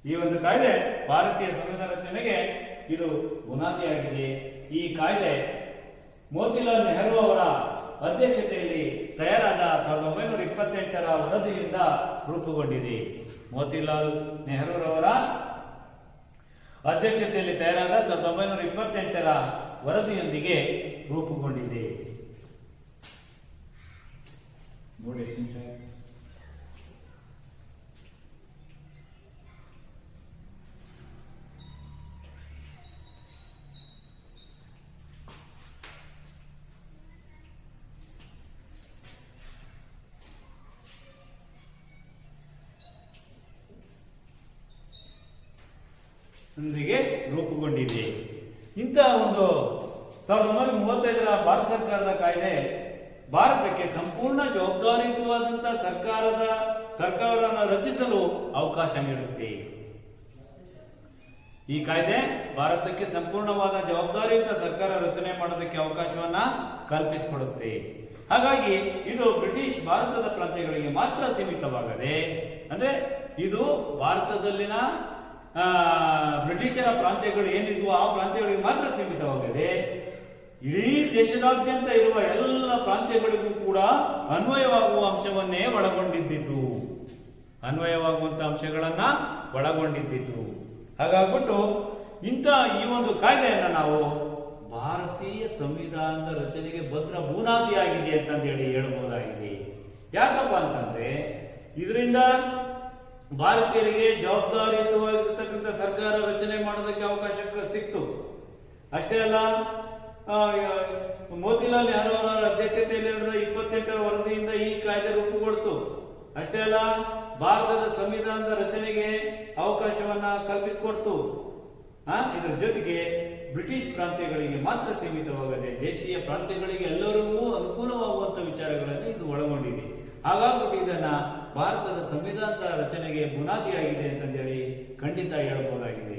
ಈ ಒಂದು ಕಾಯ್ದೆ ಭಾರತೀಯ ಸಂವಿಧಾನ ರಚನೆಗೆ ಇದು ಬುನಾದಿಯಾಗಿದೆ. ಈ ಕಾಯ್ದೆ ಮೋತಿಲಾಲ್ ನೆಹರು ಅವರ ಅಧ್ಯಕ್ಷತೆಯಲ್ಲಿ ತಯಾರಾದ 1928ರ ವರದಿಯಿಂದ ರೂಪುಗೊಂಡಿದೆ. ಮೋತಿಲಾಲ್ ನೆಹರೂರವರ ಅಧ್ಯಕ್ಷತೆಯಲ್ಲಿ ತಯಾರಾದ 1928ರ ವರದಿಯೊಂದಿಗೆ ರೂಪುಗೊಂಡಿದೆ. ನೋಡಿ ನೊಂದಿಗೆ ರೂಪುಗೊಂಡಿದೆ. ಇಂತಹ ಒಂದು 1935ರ ಭಾರತ ಸರ್ಕಾರದ ಕಾಯ್ದೆ ಭಾರತಕ್ಕೆ ಸಂಪೂರ್ಣ ಜವಾಬ್ದಾರಿಯುತವಾದಂತಹ ಸರ್ಕಾರವನ್ನು ರಚಿಸಲು ಅವಕಾಶ ನೀಡುತ್ತೆ. ಈ ಕಾಯ್ದೆ ಭಾರತಕ್ಕೆ ಸಂಪೂರ್ಣವಾದ ಜವಾಬ್ದಾರಿಯುತ ಸರ್ಕಾರ ರಚನೆ ಮಾಡೋದಕ್ಕೆ ಅವಕಾಶವನ್ನ ಕಲ್ಪಿಸಿಕೊಡುತ್ತೆ. ಹಾಗಾಗಿ ಇದು ಬ್ರಿಟಿಷ್ ಭಾರತದ ಪ್ರಾಂತ್ಯಗಳಿಗೆ ಮಾತ್ರ ಸೀಮಿತವಾಗದೆ, ಅಂದ್ರೆ ಇದು ಭಾರತದಲ್ಲಿನ ಬ್ರಿಟಿಷರ ಪ್ರಾಂತ್ಯಗಳು ಏನಿದ್ವು ಆ ಪ್ರಾಂತ್ಯಗಳಿಗೆ ಮಾತ್ರ ಸೀಮಿತವಾಗದೆ ಇಡೀ ದೇಶದಾದ್ಯಂತ ಇರುವ ಎಲ್ಲ ಪ್ರಾಂತ್ಯಗಳಿಗೂ ಕೂಡ ಅನ್ವಯವಾಗುವ ಅಂಶವನ್ನೇ ಒಳಗೊಂಡಿದ್ದಿತು. ಅನ್ವಯವಾಗುವಂತಹ ಅಂಶಗಳನ್ನ ಒಳಗೊಂಡಿದ್ದಿತು. ಹಾಗಾಗ್ಬಿಟ್ಟು ಈ ಒಂದು ಕಾಯ್ದೆಯನ್ನ ನಾವು ಭಾರತೀಯ ಸಂವಿಧಾನದ ರಚನೆಗೆ ಭದ್ರ ಬುನಾದಿಯಾಗಿದೆ ಅಂತಂದೇಳಿ ಹೇಳಬಹುದಾಗಿದೆ. ಯಾಕಪ್ಪ ಅಂತಂದ್ರೆ ಇದರಿಂದ ಭಾರತೀಯರಿಗೆ ಜವಾಬ್ದಾರಿಯುತವಾಗಿರ್ತಕ್ಕಂಥ ಸರ್ಕಾರ ರಚನೆ ಮಾಡೋದಕ್ಕೆ ಅವಕಾಶ ಸಿಕ್ತು. ಅಷ್ಟೇ ಅಲ್ಲ, ಮೋತಿಲಾಲ್ ನೆಹರು ಅವರ ಅಧ್ಯಕ್ಷತೆಯಲ್ಲಿ ನಡೆದ 28ರ ವರದಿಯಿಂದ ಈ ಕಾಯ್ದೆ ರೂಪುಗೊಳ್ತು. ಅಷ್ಟೇ ಅಲ್ಲ, ಭಾರತದ ಸಂವಿಧಾನದ ರಚನೆಗೆ ಅವಕಾಶವನ್ನ ಕಲ್ಪಿಸಿಕೊಡ್ತು. ಇದರ ಜೊತೆಗೆ ಬ್ರಿಟಿಷ್ ಪ್ರಾಂತ್ಯಗಳಿಗೆ ಮಾತ್ರ ಸೀಮಿತವಾಗದೆ ದೇಶೀಯ ಪ್ರಾಂತ್ಯಗಳಿಗೆ ಎಲ್ಲರಿಗೂ ಅನುಕೂಲವಾಗುವಂತ ವಿಚಾರಗಳನ್ನು ಇದು ಒಳಗೊಂಡಿದೆ. ಹಾಗಾಗ್ಬಿಟ್ಟು ಇದನ್ನ ಭಾರತದ ಸಂವಿಧಾನದ ರಚನೆಗೆ ಬುನಾದಿಯಾಗಿದೆ ಅಂತಂದೇಳಿ ಖಂಡಿತ ಹೇಳಬಹುದಾಗಿದೆ.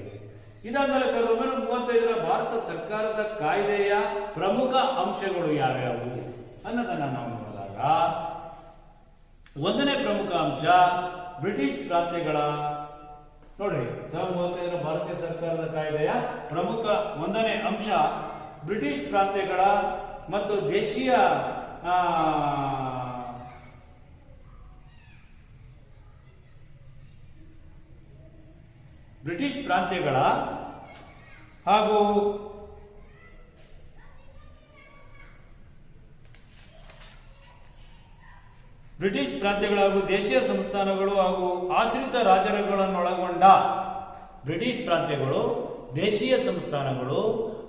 ಇದಾದ್ಮೇಲೆ 1935ರ ಭಾರತ ಸರ್ಕಾರದ ಕಾಯ್ದೆಯ ಪ್ರಮುಖ ಅಂಶಗಳು ಯಾವ್ಯಾವು ಅನ್ನೋದನ್ನ ನಾವು ನೋಡಿದಾಗ, ಒಂದನೇ ಪ್ರಮುಖ ಅಂಶ ಬ್ರಿಟಿಷ್ ಪ್ರಾಂತ್ಯಗಳ ನೋಡ್ರಿ 1935ರ ಭಾರತೀಯ ಸರ್ಕಾರದ ಕಾಯ್ದೆಯ ಪ್ರಮುಖ ಒಂದನೇ ಅಂಶ ಬ್ರಿಟಿಷ್ ಪ್ರಾಂತ್ಯಗಳ ಮತ್ತು ದೇಶೀಯ ಬ್ರಿಟಿಷ್ ಪ್ರಾಂತ್ಯಗಳ ಹಾಗೂ ಬ್ರಿಟಿಷ್ ಪ್ರಾಂತ್ಯಗಳ ಹಾಗೂ ದೇಶೀಯ ಸಂಸ್ಥಾನಗಳು ಹಾಗೂ ಆಶ್ರಿತ ರಾಜರುಗಳನ್ನೊಳಗೊಂಡ ಬ್ರಿಟಿಷ್ ಪ್ರಾಂತ್ಯಗಳು, ದೇಶೀಯ ಸಂಸ್ಥಾನಗಳು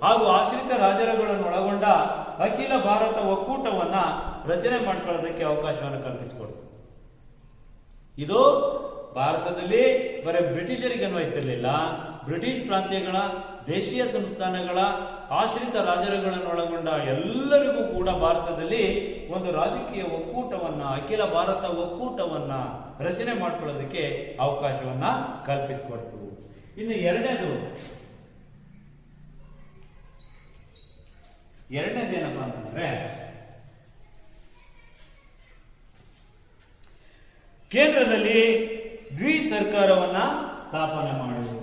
ಹಾಗೂ ಆಶ್ರಿತ ರಾಜರುಗಳನ್ನೊಳಗೊಂಡ ಅಖಿಲ ಭಾರತ ಒಕ್ಕೂಟವನ್ನ ರಚನೆ ಮಾಡಿಕೊಳ್ಳೋದಕ್ಕೆ ಅವಕಾಶವನ್ನು ಕಲ್ಪಿಸಿಕೊಡ್ತು. ಇದು ಭಾರತದಲ್ಲಿ ಬರೀ ಬ್ರಿಟಿಷರಿಗೆ ಅನ್ವಯಿಸಲಿಲ್ಲ. ಬ್ರಿಟಿಷ್ ಪ್ರಾಂತ್ಯಗಳ, ದೇಶೀಯ ಸಂಸ್ಥಾನಗಳ, ಆಶ್ರಿತ ರಾಜರುಗಳನ್ನೊಳಗೊಂಡ ಎಲ್ಲರಿಗೂ ಕೂಡ ಭಾರತದಲ್ಲಿ ಒಂದು ರಾಜಕೀಯ ಒಕ್ಕೂಟವನ್ನ, ಅಖಿಲ ಭಾರತ ಒಕ್ಕೂಟವನ್ನ ರಚನೆ ಮಾಡಿಕೊಳ್ಳೋದಕ್ಕೆ ಅವಕಾಶವನ್ನ ಕಲ್ಪಿಸಿಕೊಡ್ತು. ಇನ್ನು ಎರಡನೇದೇನಪ್ಪ ಅಂತಂದ್ರೆ, ಕೇಂದ್ರದಲ್ಲಿ ದ್ವಿ ಸರ್ಕಾರವನ್ನ ಸ್ಥಾಪನೆ ಮಾಡುವುದು.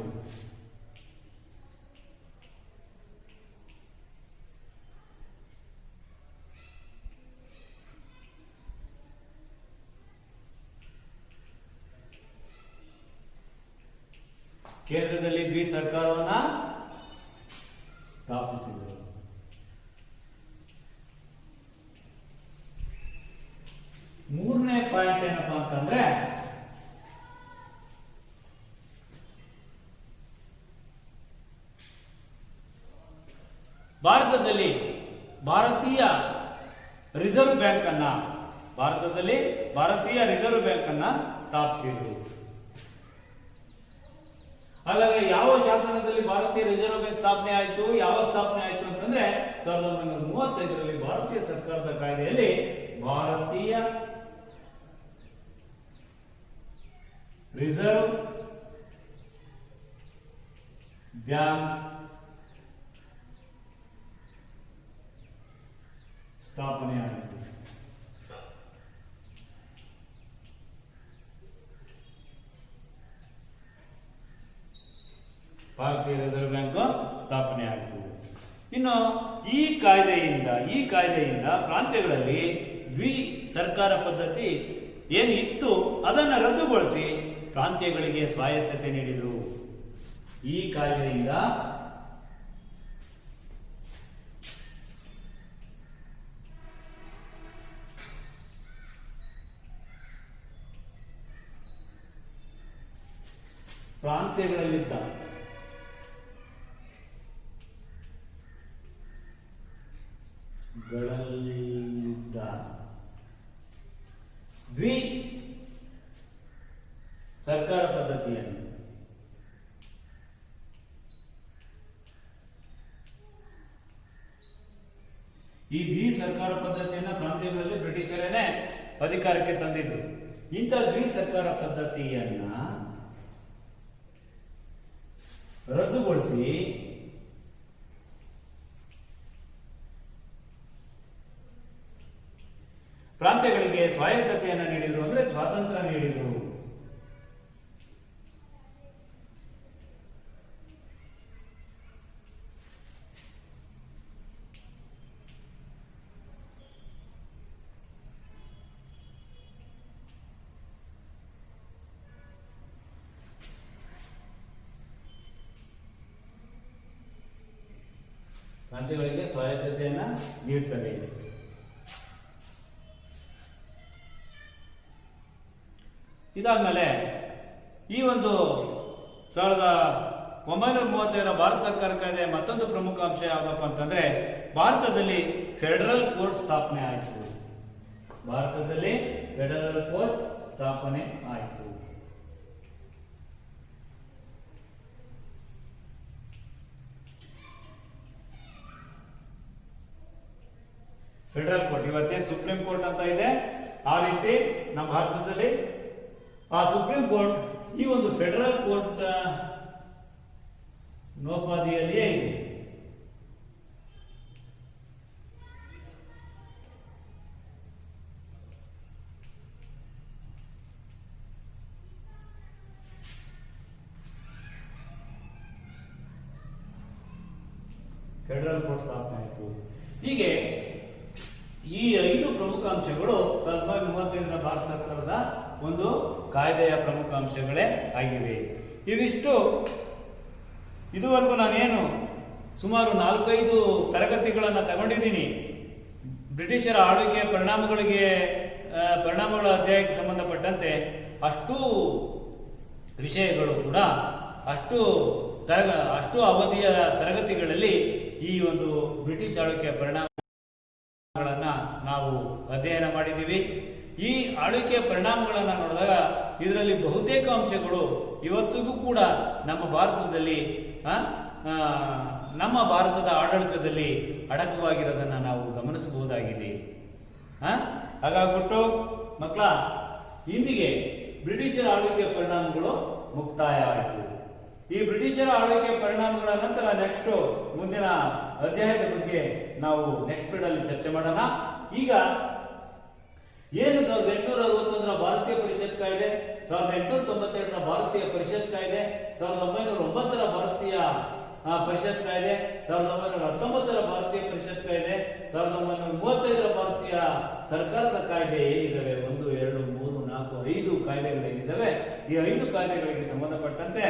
ಕೇಂದ್ರದಲ್ಲಿ ದ್ವಿ ಸರ್ಕಾರವನ್ನ ಸ್ಥಾಪಿಸಿದರು. ಮೂರನೇ ಪಾಯಿಂಟ್ ಏನಪ್ಪಾ ಅಂತಂದ್ರೆ, ಭಾರತದಲ್ಲಿ ಭಾರತೀಯ ರಿಸರ್ವ್ ಬ್ಯಾಂಕ್ ಅನ್ನ ಸ್ಥಾಪಿಸಿದರು. ಹಾಗಾಗಿ ಯಾವ ಶಾಸನದಲ್ಲಿ ಭಾರತೀಯ ರಿಸರ್ವ್ ಬ್ಯಾಂಕ್ ಸ್ಥಾಪನೆ ಆಯಿತು ಅಂತಂದ್ರೆ 1935ರಲ್ಲಿ ಭಾರತೀಯ ಸರ್ಕಾರದ ಕಾಯ್ದೆಯಲ್ಲಿ ಭಾರತೀಯ ರಿಸರ್ವ್ ಬ್ಯಾಂಕ್ ಸ್ಥಾಪನೆಯಾಯಿತು. ಭಾರತೀಯ ರಿಸರ್ವ್ ಬ್ಯಾಂಕ್ ಸ್ಥಾಪನೆ ಆಯಿತು. ಇನ್ನು ಈ ಕಾಯ್ದೆಯಿಂದ ಪ್ರಾಂತ್ಯಗಳಲ್ಲಿ ದ್ವಿ ಸರ್ಕಾರ ಪದ್ಧತಿ ಏನು ಇತ್ತು ಅದನ್ನು ರದ್ದುಗೊಳಿಸಿ ಪ್ರಾಂತ್ಯಗಳಿಗೆ ಸ್ವಾಯತ್ತತೆ ನೀಡಿದರು. ಈ ಕಾಯ್ದೆಯಿಂದ ಪ್ರಾಂತ್ಯಗಳಲ್ಲಿದ್ದ ದ್ವಿ ಸರ್ಕಾರ ಪದ್ಧತಿಯನ್ನು ಈ ಸರ್ಕಾರ ಪದ್ಧತಿಯನ್ನ ಪ್ರಾಂತ್ಯಗಳಲ್ಲಿ ಬ್ರಿಟಿಷರೇನೆ ಅಧಿಕಾರಕ್ಕೆ ತಂದಿದ್ರು. ಇಂಥ ಸರ್ಕಾರ ಪದ್ಧತಿಯನ್ನ ರದ್ದುಗೊಳಿಸಿ ಪ್ರಾಂತ್ಯಗಳಿಗೆ ಸ್ವಾಯತ್ತತೆಯನ್ನು ನೀಡಿದ್ರು, ಅಂದ್ರೆ ಸ್ವಾತಂತ್ರ್ಯ ನೀಡಿದ್ರು. ಪ್ರಾಂತ್ಯಗಳಿಗೆ ಸ್ವಾಯತ್ತತೆಯನ್ನ ನೀಡ್ತವೆ. ಇದಾದ್ಮೇಲೆ ಈ ಒಂದು 1935 ಭಾರತ ಸರ್ಕಾರ ಕಾಯ್ದೆ ಮತ್ತೊಂದು ಪ್ರಮುಖ ಅಂಶ ಯಾವ್ದಪ್ಪ ಅಂತಂದ್ರೆ ಭಾರತದಲ್ಲಿ ಫೆಡರಲ್ ಕೋರ್ಟ್ ಸ್ಥಾಪನೆ ಆಯಿತು. ಭಾರತದಲ್ಲಿ ಫೆಡರಲ್ ಕೋರ್ಟ್ ಸ್ಥಾಪನೆ ಆಯಿತು. ಫೆಡರಲ್ ಕೋರ್ಟ್ ಇವತ್ತೇನು ಸುಪ್ರೀಂ ಕೋರ್ಟ್ ಅಂತ ಇದೆ, ಆ ರೀತಿ ನಮ್ಮ ಭಾರತದಲ್ಲಿ ಆ ಸುಪ್ರೀಂ ಕೋರ್ಟ್ ಈ ಒಂದು ಫೆಡರಲ್ ಕೋರ್ಟ್ ನೋಪಾದಿಯಲ್ಲಿಯೇ ಇದೆ. ಫೆಡರಲ್ ಕೋರ್ಟ್ ಸ್ಥಾಪನೆ ಆಯಿತು. ಹೀಗೆ ಈ 5 ಪ್ರಮುಖ ಅಂಶಗಳು 1935 ಭಾರತ ಸರ್ಕಾರದ ಒಂದು ಕಾಯ್ದೆಯ ಪ್ರಮುಖ ಅಂಶಗಳೇ ಆಗಿವೆ. ಇವಿಷ್ಟು ಇದುವರೆಗೂ ನಾನೇನು ಸುಮಾರು 4-5 ತರಗತಿಗಳನ್ನು ತಗೊಂಡಿದ್ದೀನಿ. ಬ್ರಿಟಿಷರ ಆಳ್ವಿಕೆಯ ಪರಿಣಾಮಗಳ ಅಧ್ಯಾಯಕ್ಕೆ ಸಂಬಂಧಪಟ್ಟಂತೆ ಅಷ್ಟು ವಿಷಯಗಳು ಕೂಡ ಅಷ್ಟು ಅವಧಿಯ ತರಗತಿಗಳಲ್ಲಿ ಈ ಒಂದು ಬ್ರಿಟಿಷ್ ಆಳ್ವಿಕೆಯ ಪರಿಣಾಮಗಳನ್ನ ನಾವು ಅಧ್ಯಯನ ಮಾಡಿದ್ದೀವಿ. ಈ ಆಳ್ವಿಕೆಯ ಪರಿಣಾಮಗಳನ್ನು ನೋಡಿದಾಗ ಇದರಲ್ಲಿ ಬಹುತೇಕ ಅಂಶಗಳು ಇವತ್ತಿಗೂ ಕೂಡ ನಮ್ಮ ಭಾರತದ ಆಡಳಿತದಲ್ಲಿ ಅಡಕವಾಗಿರೋದನ್ನ ನಾವು ಗಮನಿಸಬಹುದಾಗಿದೆ. ಹಾಗಾಗ್ಬಿಟ್ಟು ಮಕ್ಕಳ ಇಂದಿಗೆ ಬ್ರಿಟಿಷರ ಆಳ್ವಿಕೆಯ ಪರಿಣಾಮಗಳು ಮುಕ್ತಾಯ ಆಯಿತು. ಈ ಬ್ರಿಟಿಷರ ಆಳ್ವಿಕೆಯ ಪರಿಣಾಮಗಳ ನಂತರ ನೆಕ್ಸ್ಟ್ ಮುಂದಿನ ಅಧ್ಯಾಯದ ಬಗ್ಗೆ ನಾವು ನೆಕ್ಸ್ಟ್ ಪೀರಿಯಡ್ ಚರ್ಚೆ ಮಾಡೋಣ. ಈಗ ಏನು 1861 ಭಾರತೀಯ ಪರಿಷತ್ ಕಾಯ್ದೆ, 1892 ಭಾರತೀಯ ಪರಿಷತ್ ಕಾಯ್ದೆ, 1909 ಭಾರತೀಯ ಪರಿಷತ್ ಕಾಯ್ದೆ, 1919 ಭಾರತೀಯ ಪರಿಷತ್ ಕಾಯ್ದೆ, 1935 ಭಾರತೀಯ ಸರ್ಕಾರದ ಕಾಯ್ದೆ ಏನಿದಾವೆ, 1, 2, 3, 4, 5 ಕಾಯ್ದೆಗಳೇನಿದ್ದಾವೆ, ಈ 5 ಕಾಯ್ದೆಗಳಿಗೆ ಸಂಬಂಧಪಟ್ಟಂತೆ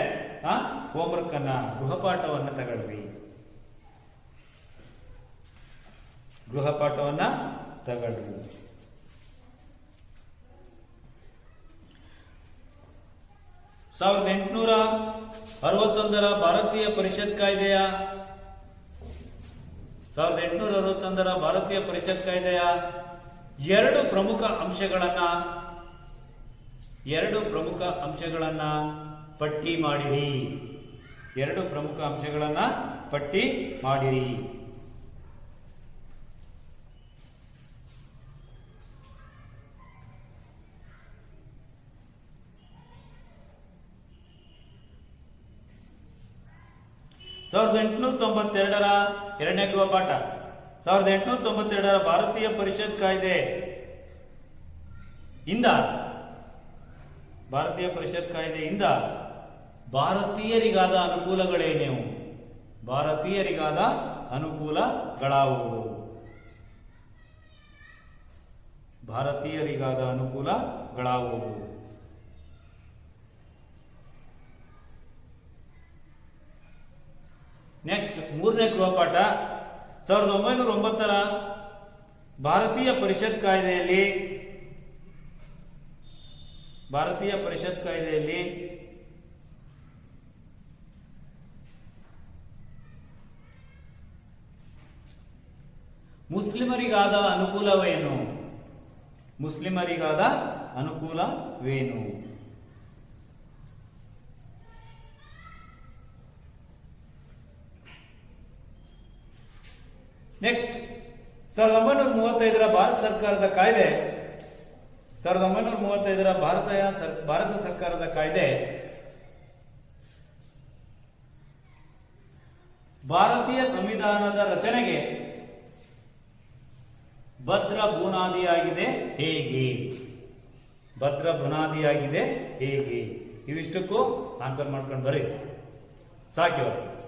ಹೋಮ್ವರ್ಕ್ ಅನ್ನ ಗೃಹಪಾಠವನ್ನ ತಗೊಳ್ಳಿ. ಗೃಹಪಾಠವನ್ನ ತಗೊಳ್ಳಿ. 1861 ಭಾರತೀಯ ಪರಿಷತ್ ಕಾಯ್ದೆಯ 1861 ಭಾರತೀಯ ಪರಿಷತ್ ಕಾಯ್ದೆಯ 2 ಪ್ರಮುಖ ಅಂಶಗಳನ್ನ ಪಟ್ಟಿ ಮಾಡಿರಿ. 2 ಪ್ರಮುಖ ಅಂಶಗಳನ್ನ ಪಟ್ಟಿ ಮಾಡಿರಿ. ಸಾವಿರದ 1892 2ನೇ ಗೃಹಪಾಠ. 1892 ಭಾರತೀಯ ಪರಿಷತ್ ಕಾಯ್ದೆ ಕಾಯ್ದೆಯಿಂದ ಭಾರತೀಯರಿಗಾದ ಅನುಕೂಲಗಳೇನೇವು? ಭಾರತೀಯರಿಗಾದ ಅನುಕೂಲಗಳಾವುವು? ಭಾರತೀಯರಿಗಾದ ಅನುಕೂಲಗಳಾವುವು? ನೆಕ್ಸ್ಟ್ 3ನೇ ಗೃಹಪಾಠ. 1909 ಭಾರತೀಯ ಪರಿಷತ್ ಕಾಯ್ದೆಯಲ್ಲಿ ಮುಸ್ಲಿಮರಿಗಾದ ಅನುಕೂಲವೇನು? ನೆಕ್ಸ್ಟ್ 1935 ಭಾರತ ಸರ್ಕಾರದ ಕಾಯ್ದೆ 1935 ಭಾರತ ಸರ್ಕಾರದ ಕಾಯ್ದೆ ಭಾರತೀಯ ಸಂವಿಧಾನದ ರಚನೆಗೆ ಭದ್ರ ಬುನಾದಿಯಾಗಿದೆ ಹೇಗೆ? ಭದ್ರ ಬುನಾದಿಯಾಗಿದೆ ಹೇಗೆ? ಇವಿಷ್ಟಕ್ಕೂ ಆನ್ಸರ್ ಮಾಡ್ಕೊಂಡು ಬರ್ರಿ. ಸಾಕಿವತ್ತು.